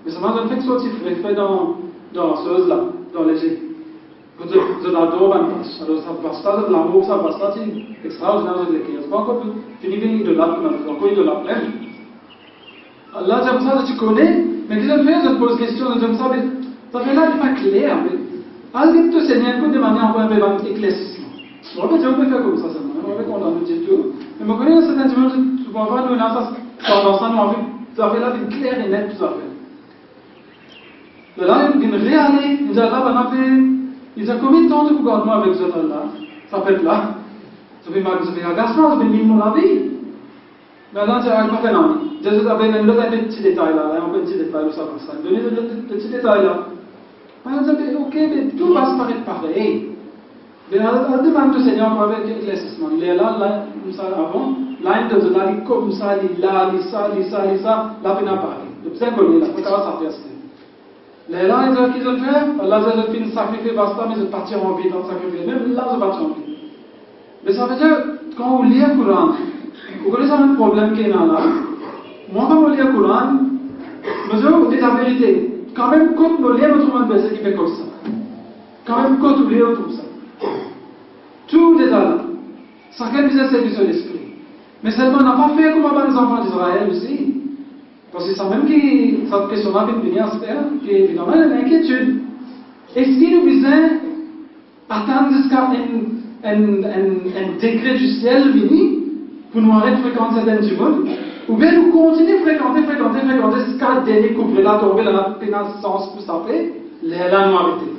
Mais seulement je ne fais que sortir fait dans ce là, dans l'Égypte. Je l'adore un vache. Alors ça passe pas de l'amour, ça passe pas, c'est extraordinaire de l'écrire. C'est pas encore fini de l'âme, c'est encore de l'âme même. Allah dit ça, tu connais, mais qu'est-ce que je fais? Je te pose question, je me savais, ça fait là, il n'est pas clair. Allez, tu sais, un peu de manière un peu éclaircissement. On va dire, on peut faire comme ça seulement. On va qu'on a le dit tout. Mais je connais un certain dimanche, tu vas voir, nous, pendant ça, ça fait là, une claire et nette, tout ça fait. Mais là, il y a une réalité, il y a là, il y a combien de temps de gouvernement avec ce là? Ça fait là. Ça fait agacement, ça fait mille mois la vie. Mais là, tu n'as pas fait non. Je vais donner un petit détail là, un petit détail où ça passe. Donner le petit détail là. Alors, ok, mais tout va se paraître pareil. Mais la demande du Seigneur avec l'éclaircissement. Il est là, comme ça avant. Là, il est là, il est comme ça, il est là, il est ça, il est ça, il est ça. Là, il n'a pas parlé. Le psy connaît là, il faut ça faire. Les là, ils ont qu'ils ont fait, là, ils ont fait une sacrifice, basta, mais ils sont partis en vie dans le sacrifice. Même là, ils sont partis en vie. Mais ça veut dire, quand on lit le Coran, vous connaissez un problème qu'il y a là. Moi, quand on lit le Coran, je dis la vérité. Quand même, quand on lit notre verset qui fait comme ça. Quand même, quand on lit tout ça. Tout est là. Chacun disait service de l'esprit. Mais seulement, on n'a pas fait comme avant les enfants d'Israël aussi. Parce que c'est même qui, cette question-là vient de venir à se faire, qui est évidemment une inquiétude. Est-ce qu'il nous besoin attendre jusqu'à un décret du ciel venu pour nous arrêter de fréquenter certaines du monde? Ou bien nous continuer à fréquenter jusqu'à le dernier couplet là tomber dans la pénitence pour s'appeler, là nous arrêter.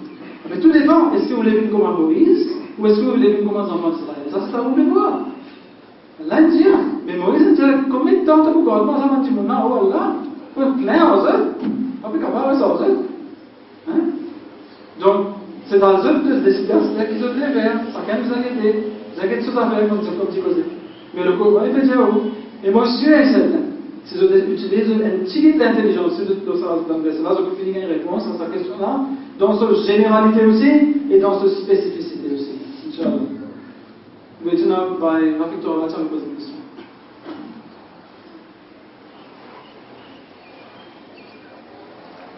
Mais tout dépend, est-ce que vous voulez venir comme un Moïse ou est-ce que vous voulez venir comme un enfant d'Israël? Ça, c'est à vous de voir. Là, il dit, mais Moïse dit, combien de temps vous gardez ça dans le monde? Oh là, pour plein aux œufs, on peut capable de ça aux œufs. Donc, c'est dans les œufs de décider ce qu'ils ont fait faire. Chacun nous a aidé. Vous avez quelque chose à faire comme tu causais. Mais le Coran, il fait dire, et moi, je suis certain. Si je utilise un petit peu d'intelligence, si je peux finir une réponse à sa question-là, dans sa généralité aussi et dans sa spécificité aussi. Inch'Allah. Maintenant, Victor va me poser une question.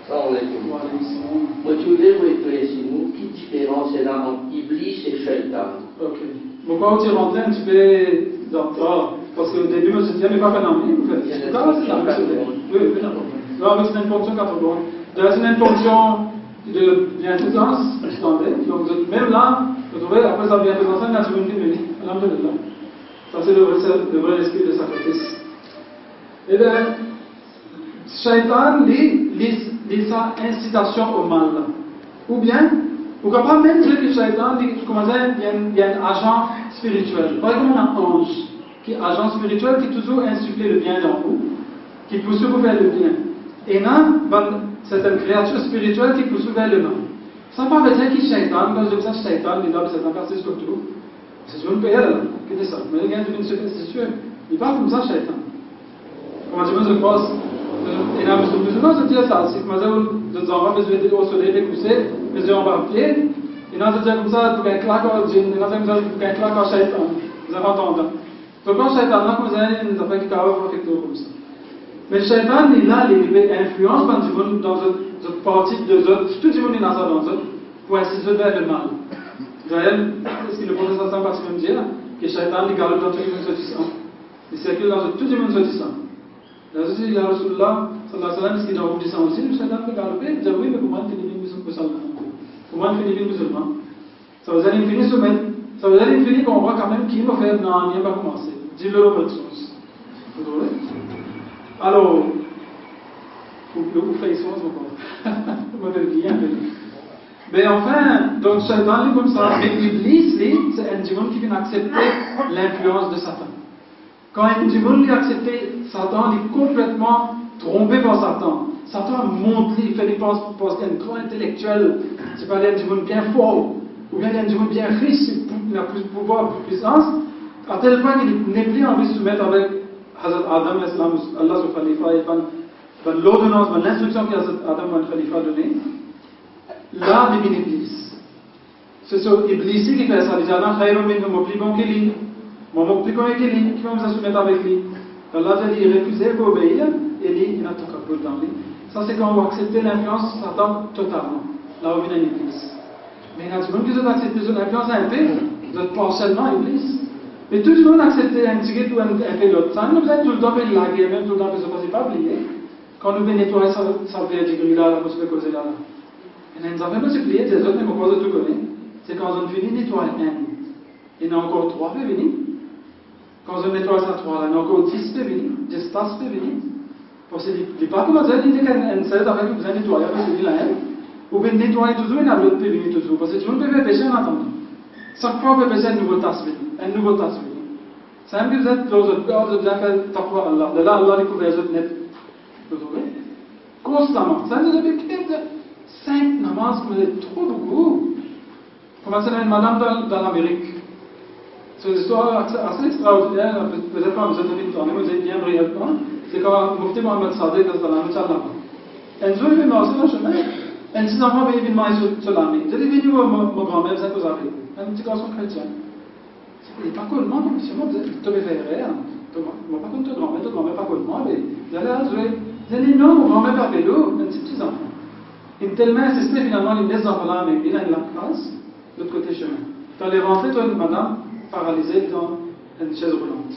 Salam alaikum. Moi, je voulais vous éclaircir qui différence il y a entre Iblis et Shaitan. Ok. Bon, quand tu rentres un petit peu dans parce qu'au début, je me suis dit, mais pas fait non, vous faites. C'est pas c'est la même chose. Oui, non, mais c'est une fonction 80. D'ailleurs, c'est une fonction de bienfaisance, donc même là, vous trouvez, après sa bienfaisance, il y a une communauté, alhamdulillah. Ça, c'est le vrai esprit de sacrifice. Et bien, Shaitan lit sa incitation au mal. Ou bien, vous ne pouvez pas même dire que Shaitan, il y a un agent spirituel. Par exemple, un ange, qui est agent spirituel, qui toujours insuffle le bien dans vous, qui pousse vous vers le bien. Et là, c'est une créature spirituelle qui pousse vers le mal. Ça ne veut pas dire qu'il est Shaitan, quand je dis ça, Shaitan, il est là, c'est un parti sur tout. C'est une paix là, qu'est-ce que c'est ça? Mais le gars, c'est sûr. Il parle comme ça, Shaitan. Comment je me passe, et là, les musulmans se disent ça, c'est que les enfants, ils étaient au soleil, les coussés, ils ont embarqué, et là, c'est comme ça, pour qu'un claque au djinn, et là, c'est comme ça, pour qu'un claque au Shaitan. Vous avez entendu? Donc, quand Shaitan, là, comme vous avez dit, nous avons fait quelque chose comme ça. Mais le Shaitan, il a l'influence dans une partie de tout le monde est dans ça, pour inciter vers le mal. Vous voyez, ce que le professeur Sam passe même dire, que le Shaitan, il garde dans tout le monde sortissant. Il circule dans tout le monde sortissant. Là, je dis, il y a Rasulullah, sallallahu alayhi wa sallam, ce qui est dans le aussi, le Shaitan peut galoper, il dit, oui, mais comment il finit musulman? Comment il finit musulman? Ça vous allez finir soumettre. Ça veut dire qu'il finit qu'on voit quand même qui m'a fait, non, il n'y a pas commencé. Dis-le au bout de sens. Vous trouvez? Alors, vous faites sens encore. Vous m'avez bien fait. Mais enfin, donc Shaitan est comme ça. Mais l'Iblis, c'est un démon qui vient accepter l'influence de Satan. Quand un démon vient accepter Satan, il est complètement trompé par Satan. Satan monte, il fait des pensées qu'il est un grand intellectuel. C'est pas un démon bien fort. Ou bien il y a un démon bien riche, il a plus de pouvoir, plus de puissance, à tel point qu'il n'est plus envie de se soumettre avec Hazrat Adam, Allah sur Khalifa, et par l'ordonnance, par l'instruction que Hazrat Adam et Khalifa a donnée. Là, il devient Iblis. C'est ce Iblis qui fait ça. Il dit, Adam, Khayrum, il m'a plus bon qu'il est, moi, plus bon qu'il est, qui va se soumettre avec lui. Allah a dit, il refusait d'obéir, et il n'a tout qu'à dans lui. Ça, c'est quand on va accepter l'influence de Satan totalement. Là où vient Iblis. Mais il y a du monde qui ont accepté son influence un peu, de partiellement Iblis. Mais tout le monde a accepté un petit ou un peu l'autre. Ça nous aide tout le temps à la guerre, même tout le temps, parce que pas oublier. Quand nous venons nettoyer ça fait du gris là, là, parce que causer là. Et nous avons pas supplié, des autres, mais on tout connaît. C'est quand on finit de nettoyer un. Il y en a encore 3 qui venir. Quand on nettoie ça 3 là, il y en a encore 10 qui venir, 10 tasses qui venir. Parce que les pas comme ça, il dit qu'un seul avec vous avez nettoyé, parce que c'est là, ou bien nettoyer toujours et l'autre peut venir toujours. Parce que tout le monde peut faire pécher en attendant. Chaque fois, on peut pécher un nouveau tasse. C'est un que vous êtes dans votre corps, vous avez fait taqwa Allah. De là, Allah découvre les autres net. Vous trouvez? Constamment. Ça nous a fait peut-être 5 namazes, mais c'est trop beaucoup. Comme ça, une madame dans l'Amérique. C'est une histoire assez extraordinaire. Peut-être pas, vous êtes vite tourné, vous êtes bien brièvement. C'est quand Mufti Mohamed Sadiq dans la Moussa là-bas. Un jour, il est venu sur le chemin. Un petit enfant est venu sur l'année. J'ai dit, venu mon grand-mère, vous êtes aux Afriques. Un petit garçon chrétien. Il n'est pas connement, comme si moi, vous devez faire rien. Moi, pas comme ton grand-mère, pas connement, mais vous allez à jouer. Vous allez dit, non, mon grand-mère pas vélo, un petit enfant. Il m'a tellement insisté, finalement, il me laisse enfants là, mais il a une classe, de l'autre côté chemin. Tu allais rentrer, toi, une madame paralysée dans une chaise roulante.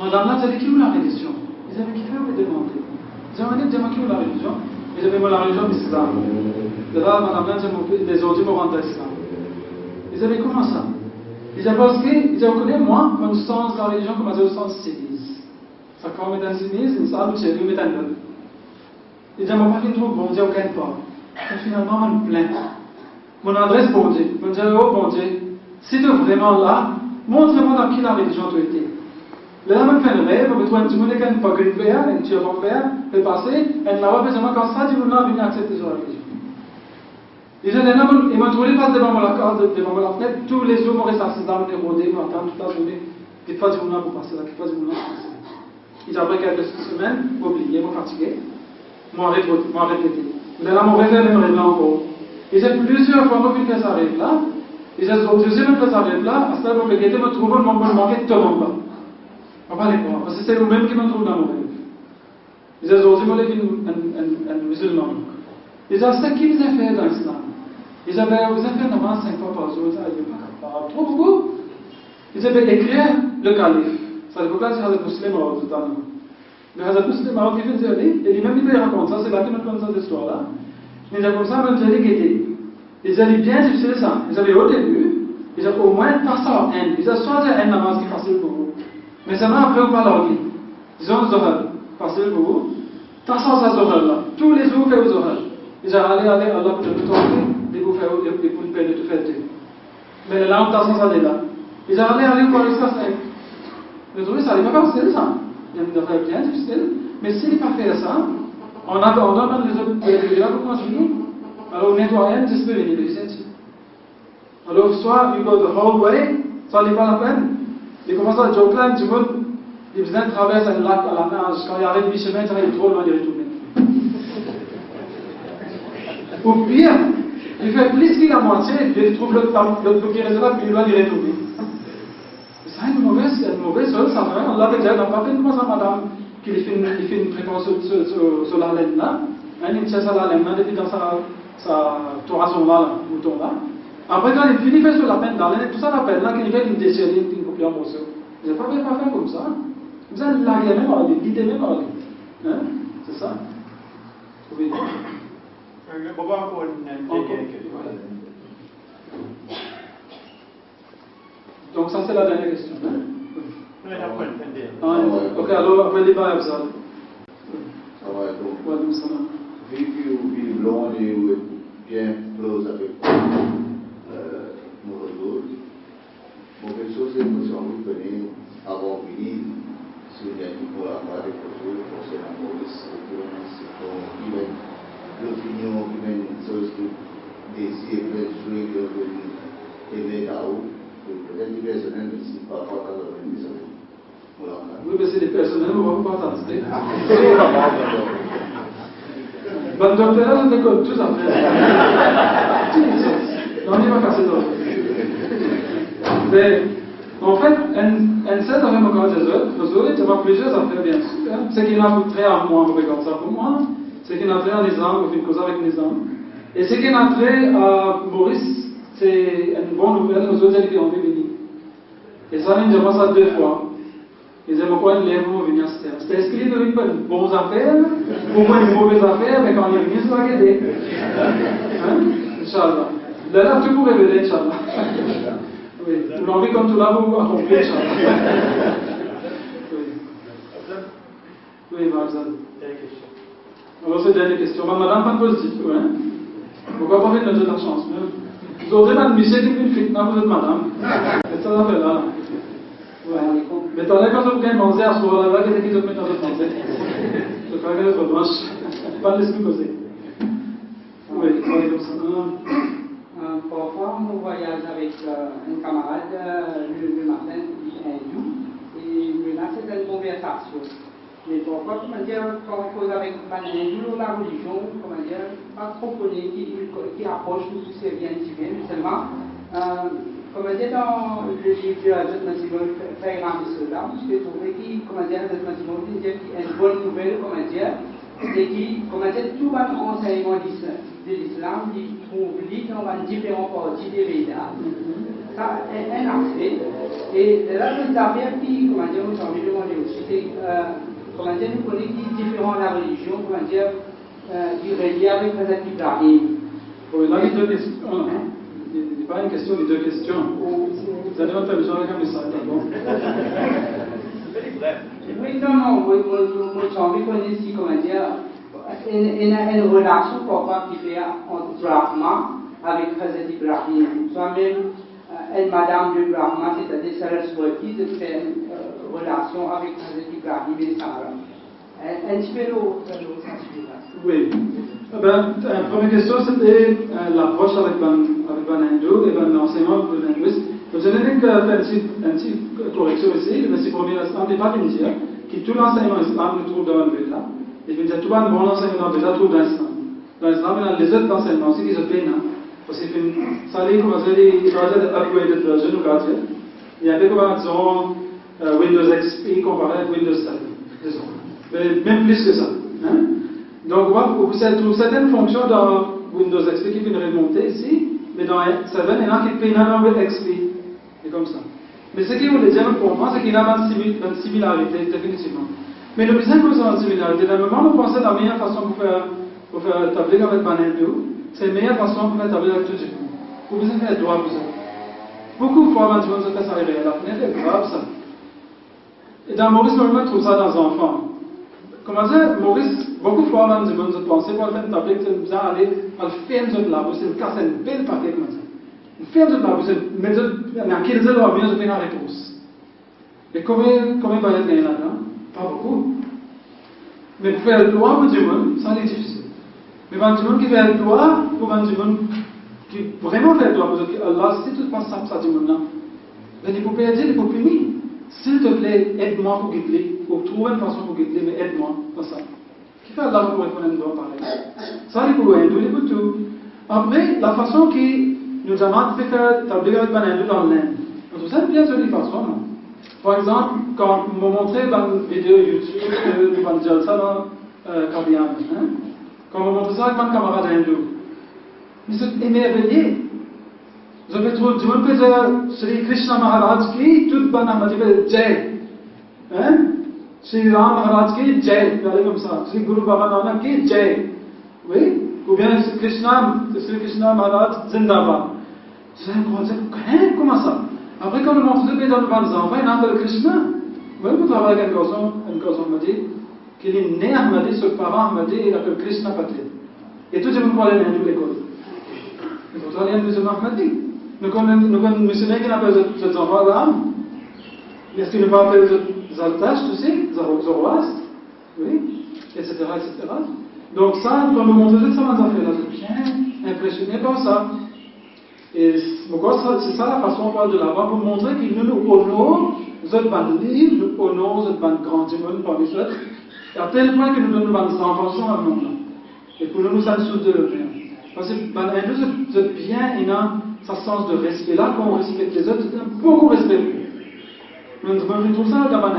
Madame là, vous avez qui ou la religion? Ils avaient qui faire ou demander? Ils avaient dit, qui ou la religion? Ils avaient la religion d'Islam. De là, madame là, les autres vont rentrer à l'Islam. Ils avaient comment ça? Ils avaient parce qu'ils avaient connu moi, comme sens de la religion, comme un sens sinistre. Ça quand on est un sinistre, une salle où c'est lui, mais un autre. Ils avaient pas fait trop bon Dieu, aucun pas. Et finalement, on me plaint. Mon adresse, bon Dieu. Je me dis, oh bon Dieu, si tu es vraiment là, montre-moi dans qui la religion tu étais. Là, on fait le rêve, on trouve un petit monde qui n'a pas grille faire, un petit avant faire, fait passer, et là-bas, finalement, quand ça, du monde là, vient accepter sur la religion. Ils m'ont trouvé pas devant la fenêtre, tous les jours, on reste assis dans le rodé, on attend toute la journée. Qu'il fasse du monde là pour passer là, qu'il fasse du monde là pour passer là. Ils après quelques semaines, oublié, m'ont fatigué, m'ont répété. Mais là, mon rêve, me rêve là encore. Ils ont plusieurs fois vu que ça arrive là, ils ont deuxième fois que ça arrive là, à ce moment-là, ils me trouvent, ils m'ont manqué tout le monde là. On va pas les croire, parce que c'est eux-mêmes qui m'ont trouvé dans mon rêve. Ils ont dit, moi, un musulman. Ils ont dit, ce qu'ils ont fait dans l'islam. Ils avaient fait namaz 5 fois par jour, ils n'étaient pas capables. Trop beaucoup. Ils avaient écrit le calife. Ça ne veut pas dire Hazrat Muslim au Sultan. Mais Hazrat Muslim a dit, et lui-même il peut raconter ça, c'est là qu'il nous raconte cette histoire-là. Mais ils avaient comme ça, même ils avaient guetté. Ils avaient bien difficile ça. Ils avaient au début, ils avaient au moins passé en Inde. Ils avaient choisi un namaz qui est facile pour vous. Mais ça m'a après, on va leur dire. Ils ont Zohar, facile pour vous. T'as ça Zohar là. Tous les jours, fait Zohar. Ils ont allé, Allah peut te tourner. Vous faire des poules de peine de tout faire. Mais la langue dans ça là. Ils ont allé voir ça. Le truc, ça n'est pas facile ça. Il y a une affaire bien difficile. Mais s'il n'est pas fait ça, on donne les autres pédophiles pour continuer. Alors on nettoie un, c'est ce que Alors soit you go the whole way, ça n'est pas la peine. Il commence à dire plein du monde, il faisait traverser un lac à la nage. Quand il arrive mi-chemin, il est trop loin de retourner. Ou pire, il fait plus qu'il la moitié, puis il trouve l'autre qui est raisonnable, puis il doit y retourner. C'est une mauvaise chose, ça fait. On l'avait déjà rappelé comment ça, madame, qu'il fait une préparation sur la laine là. Il tient ça la laine là, depuis dans sa toration là, mouton là. Après, quand il finit de faire sur la peine dans la laine, tout ça la peine là, qu'il fait une déchirure, une copie en morceaux. Vous n'avez pas fait comme ça. Vous allez l'arrière même à lui, guider même à lui. Hein? C'est ça. Oui. Donc ça c'est la dernière question. Ok, alors après les bails, ça. Vu que l'on est bien close avec nos retours, quelque chose que nous avons connu avant de venir sur les pour avoir des retours concernant Maurice, l'opinion qui mène une chose que désir peut jouer de aimer là-haut, peut-être du personnel, mais si pas dans l'organisation. Oui, mais c'est des personnels, on ne va pas partager. Bonne docteur, on écoute tous après. On n'y va pas casser d'autres. Mais, en fait, un set avec mon corps des autres, il y a plusieurs affaires, bien sûr. Ce qui n'a trait à moi, on regarde ça pour moi. Ce qui n'a trait à Nizam, on fait une cause avec Nizam. Et ce qui n'a trait à Maurice, c'est une bonne nouvelle, nous autres, qui ont venir. Et ça, on demande ça 2 fois. Ils aiment quoi les mots venir à ce terme. C'est inscrit de une bonne affaire, ou une mauvaise affaire, mais quand il est venu, ça va aider. Hein? Inch'Allah. Là, tout pour révéler, Inch'Allah. Oui. Vous l'envie comme tout là, vous accomplir, Inch'Allah. Oui, Marzal. Alors, c'est la dernière question. Madame, pas de positif, hein? Pourquoi pas faire notre chance? Vous aurez l'admission qui fait une fitna, vous êtes madame. C'est ça, ça fait là. Mais t'en as quand vous gagnez manger à ce moment-là, qu'est-ce qu'ils ont mis dans votre manger? Je fais un autre manche. Pas de l'esprit causé. Oui, ça va comme ça. Parfois, on voyage avec un camarade le matin, hindou, et là, c'est une conversation. Mais parfois, comment dire, quand on cause avec un hindou, la religion, comment dire, pas trop connu, qui approche tout ce qui vient divin, mais seulement. Comment dire, dans le livre de Hazrat Masih faire cela, je trouvé que, comment dire, Hazrat Masih une bonne nouvelle, comment dire, c'est que, comment dire, tout l'enseignement de l'islam, il trouve dans différentes parties des Védas. Ça est un aspect. Et là, le affaire qui, comment dire, nous avons demandé aussi, c'est, comment dire, nous connaissons différents la religion, comment dire, qui relie avec Hazrat Ibrahim. Oui, là, il y a 2 questions. Ce n'est pas une question, mais 2 questions. Vous allez entendre les gens comme ça, d'accord? Oui, non, moi, j'ai envie qu'on ait ici, comment dire, une relation parfois qui fait entre Brahma avec Hazrat Ibrahim. Soit-même, une madame de Brahma, c'est-à-dire Saraswati, de faire une relation avec Hazrat Ibrahim et Sarah. Un petit peu oui. La première question, c'était l'approche avec hindou et l'enseignement de linguiste. Je vais faire une petite correction ici. Le premier instant n'est pas de dire que tout l'enseignement islam nous trouve dans le Veda. Et je veux dire, tout le bon enseignement dans le Veda trouve dans l'islam. Dans l'islam, il y a les autres enseignements aussi qui se peinent. Parce que ça allait commencer à upgraded version ou gadget. Il y avait comme disons Windows XP comparé avec Windows 7. Même plus que ça. Hein? Donc, vous trouvez certaines fonctions dans Windows XP qui viennent remonter ici, mais dans 7, il y en a qui payent dans XP. C'est comme ça. Mais ce qu'il voulait dire pour moi, c'est qu'il y a une similarité, définitivement. Mais le besoin que une similarité, dans le moment où vous pensez la meilleure façon pour faire établir avec Banendo, c'est la meilleure façon pour faire établir avec tout le monde. Vous besoin de faire droit pour ça. Beaucoup de fois, quand tu vas faire ça, la fenêtre est grave, ça. Et dans Maurice, on trouve ça dans les enfants. Comment dire, Maurice, beaucoup de fois, on dit, je pensais pour le faire taper, c'est bizarre aller à le faire de la bouche, c'est casser une belle paquet comme ça. Le faire de la bouche, mais dans 15 heures, je vais la réponse. Et combien va être gagné là-dedans? Pas beaucoup. Mais pour faire le droit pour du monde, ça c'est difficile. Mais pour du monde qui fait le droit, pour du monde qui vraiment fait le droit, pour dire Allah, si tu penses ça du monde là, il faut payer, il faut punir. s'il te plaît, aide-moi pour guider, pour trouver une façon pour guider, mais aide-moi, pas ça. Qui fait Allah pour répondre à nous pareil. Ça, c'est pour l'Indou, c'est pour tout. Après, la façon qui nous a fait faire tablir avec l'Indou dans l'Inde. Donc, ça, c'est bien jolie façon, non? Par exemple, quand on m'a montré une vidéo YouTube de Banjal, ça dans Kabian, quand on m'a montré ça avec mon camarade hindou, ils sont émerveillés. Je vais trouver du monde que Sri Krishna Maharaj qui tout bana dit Jai. Sri Ram Maharaj qui Jai, regardez comme ça. Sri Guru Baba Nanak qui Jai. Oui? Ou bien Sri Krishna Maharaj Zindabad. C'est incroyable. Comment ça? Après, quand on montre le pays dans le enfants, il y a un Krishna. Oui, vous travaillez avec un garçon m'a dit qu'il est né Ahmadi, ce parent m'a dit il appelle Krishna Patel. Et tout le monde parlait l'hindou l'école. Il faut travailler un musulman Ahmadi. Nous connaissons un musulman qui appelle ses enfants Ram. Est-ce qu'il ne va appeler Zaltash, tu sais, Zoroastre? Oui, etc., etc. Donc ça, quand on montre ça, on a fait là, c'est bien impressionné par ça. Et c'est ça la façon de l'avoir pour montrer qu'il nous honore, nous avons des livres, nous honore, nous avons grand monde parmi eux, et à tel point que nous donnons des inventions à nous. Et pour nous, ça nous soude de le faire. Parce que nous avons bien un sens de respect là, quand on respecte les autres, c'est beaucoup respecté. Nous trouvons ça dans la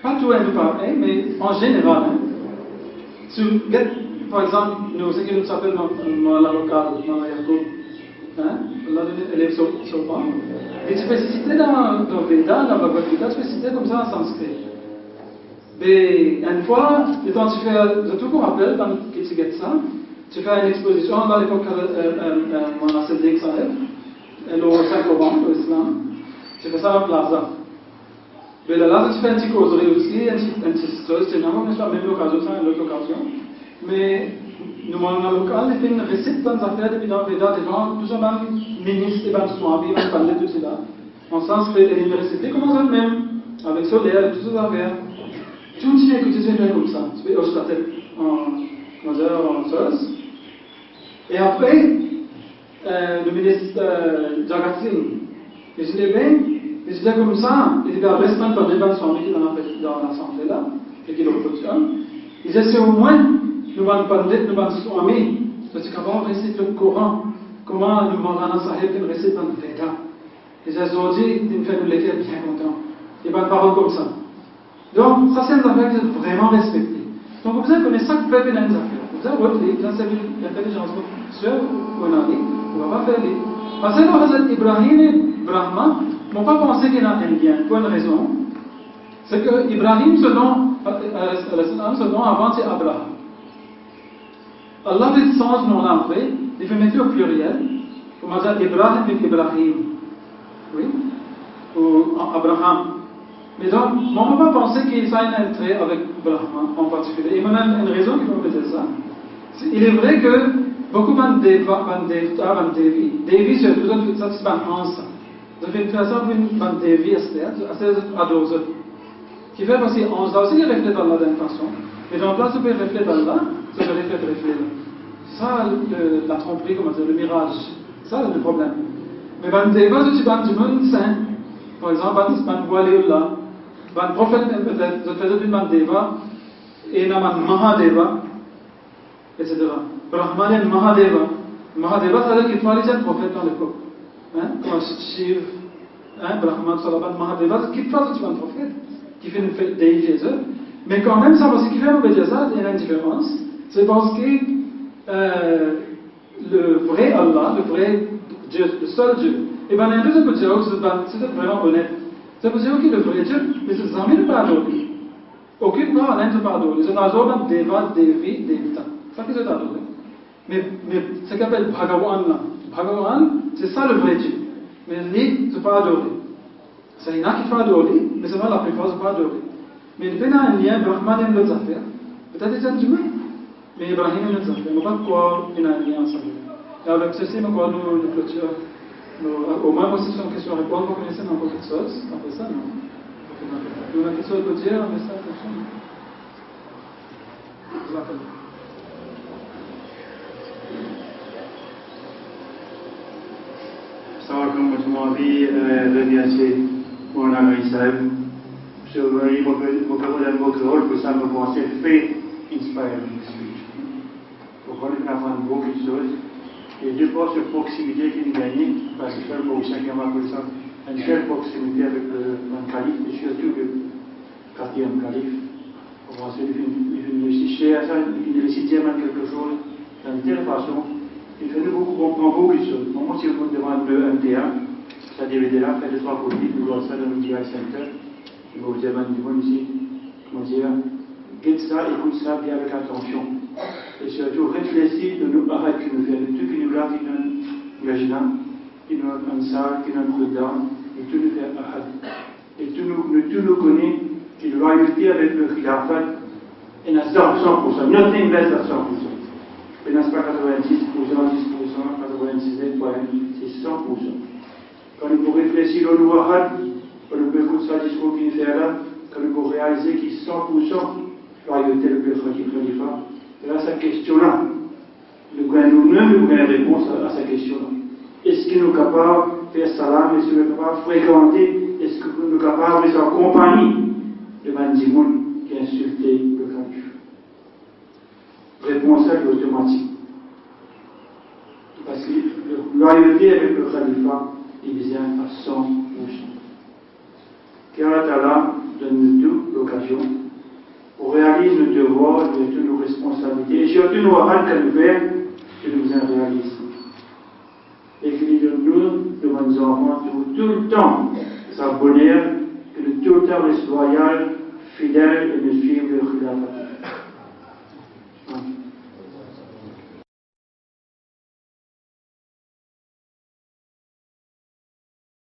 pas tout est pareil, mais en général. Par exemple, ce qui nous appelle dans la locale, dans la Yacoub, elle est sur banc. Et spécificité dans le Veda, dans la Bhagavad Gita, spécificité comme ça en sanskrit. Mais une fois, quand tu fais, je te rappelle, dans Kitsugetsa, tu fais une exposition dans l'époque où on a cédé que ça est, le Saint-Laurent, l'islam, tu fais ça en plaza. Mais là, tu fais un petit causerie aussi, un petit stress, c'est normalement la même occasion, ça, une autre occasion. Mais nous, dans le local, il fait une récite dans les affaires depuis dans le Veda, des gens, tout ça, même ministres, des swami, même parler de tout cela. En sanskrit, et l'université commence à même, avec solaire, tout ça affaires. Tout le temps, écoutez, c'est bien comme ça. Tu fais hoche la tête en sauce. Et après, le ministre Jagat Singh, il se dit bien, il se dit comme ça, il dit à rester par des swami dans l'assemblée là, et qui le reproduisent. Il dit c'est au moins, nous allons parler, nous allons swami, parce qu'avant on récite le Coran, comment nous Maulana Sahib qui récite dans le Veda. Il dit aujourd'hui, il fait nous l'écrire bien content. Il va parler comme ça. Donc, ça c'est une affaire que vous vraiment respecter. Donc, vous avez connaître ça que vous faites dans les affaires. Vous avez votre livre, vous avez fait des gens sur on a dit, on va pas faire les. Parce que Hazrat Ibrahim et Brahma n'ont pas pensé qu'il y a un lien. Pour une raison, c'est que Ibrahim, selon avant, c'est Abraham. Allah fait change non après, il fait mettre au pluriel, pour dire Ibrahim et Ibrahim. Oui, ou Abraham. Mais donc, on ne peut pas penser qu'il y a un intérêt avec Brahma en particulier. Il y a une raison qui peut dire ça. Il est vrai que beaucoup de Devi, Devi c'est tout ça, c'est un ansa. Ça fait une façon de Devi à adore. Qui fait parce que ansa aussi reflète Allah d'une façon. Et donc là, ça peut refléter Allah, ça peut refléter là. C'est ça la tromperie, comment dire, le mirage. Ça, c'est le problème. Mais Deva, c'est du monde saint. Par exemple, c'est Waliullah. Le prophète, je faisais du Deva, et Naman Mahadeva, etc. Brahman et Mahadeva. Mahadeva, ça veut dire qu'il faut aller dire prophète dans l'époque. Comme Shiv, Brahman, Salaban, Mahadeva, qui fait un prophète, qui fait une fête déifiée. Mais quand même, ça, parce qu'il fait un obédiazat, il y a une différence. C'est parce que le vrai Allah, le vrai Dieu, le seul Dieu, et bien, il y a deux autres dialogues, c'est vraiment honnête. Ça veut dire que le vrai Dieu, mais c'est jamais le pas adoré. Aucune part n'aime pas adoré. Ils adorent Deva, Devi, Devita. C'est ça qu'ils ont adoré. Mais ce qu'on appelle Bhagavan là. Bhagavan, c'est ça le vrai Dieu. Mais lui, c'est pas adoré. C'est un qui fait adorer, mais c'est pas la plupart, c'est pas adoré. Mais il y a un lien, Brahman aime les affaires. Peut-être des gens humains, mais Ibrahim aime les affaires. On ne va pas croire qu'il y a un lien ensemble. Et avec ceci, on va nous clôturer. Au moins, moi, si c'est une question à répondre, vous connaissez encore quelque chose. Après ça, non. Vous avez quelque chose à dire, un message, quelque chose. Je l'appelle. Assalamualaikum warahmatullahi wabarakatuh. pour la Israël. Je vais vous donner votre rôle pour ça, vous commencez à faire inspiring speech. Pour qu'on ait apprendre beaucoup de choses. Et je pense que proximité qui est gagnée, parce que c'est pour 50%, une telle proximité avec le calife, et surtout le 4e calife. Pour commencer, il réussissait à ça, il réussissait à quelque chose d'une telle façon, il fait beaucoup comprendre beaucoup de choses. Moi, si vous demandez un théâtre, ça DVD-là, fait 2-3 copies, nous avons ça dans le DI Center. Je vous demande du monde ici, comment dire, guette ça, écoute ça bien avec attention. Et surtout, réfléchis de nous arrêter de nous faire de tout qui nous l'a, qui nous imaginons, qui nous en salle, qui nous prudent, et tout nous fait arrêter. Et tout nous connaît, qui doit lutter avec le khilafat, et n'a 100%, nothing less than 100%. Et n'est-ce pas 90%, 10%, 96%, c'est 100%. Quand nous pouvons réfléchir au nouveau Had, quand nous pouvons écouter ce discours qu'il fait là, quand nous pouvons réaliser qu'il est 100% loyauté le Khalifa, et là, cette question-là, nous avons une réponse à cette question-là. Est-ce que nous sommes capables de faire salam, est-ce que nous sommes capables de fréquenter, est-ce que nous sommes capables de rester en compagnie de Mandimoun qui a insulté le Khalife? Réponse à automatique. Parce que la loyauté avec le Khalifa, il vient à 100%. Qu'Allah donne-nous l'occasion pour réaliser nos devoirs, toutes nos responsabilités, et surtout nos rôles qu'à nous faire, que nous en réalisons. Et qu'il donne-nous, de nos enfants, tout le temps, sa bonheur, que nous tout le temps reste loyal, fidèle et nous suivre le Khilafat.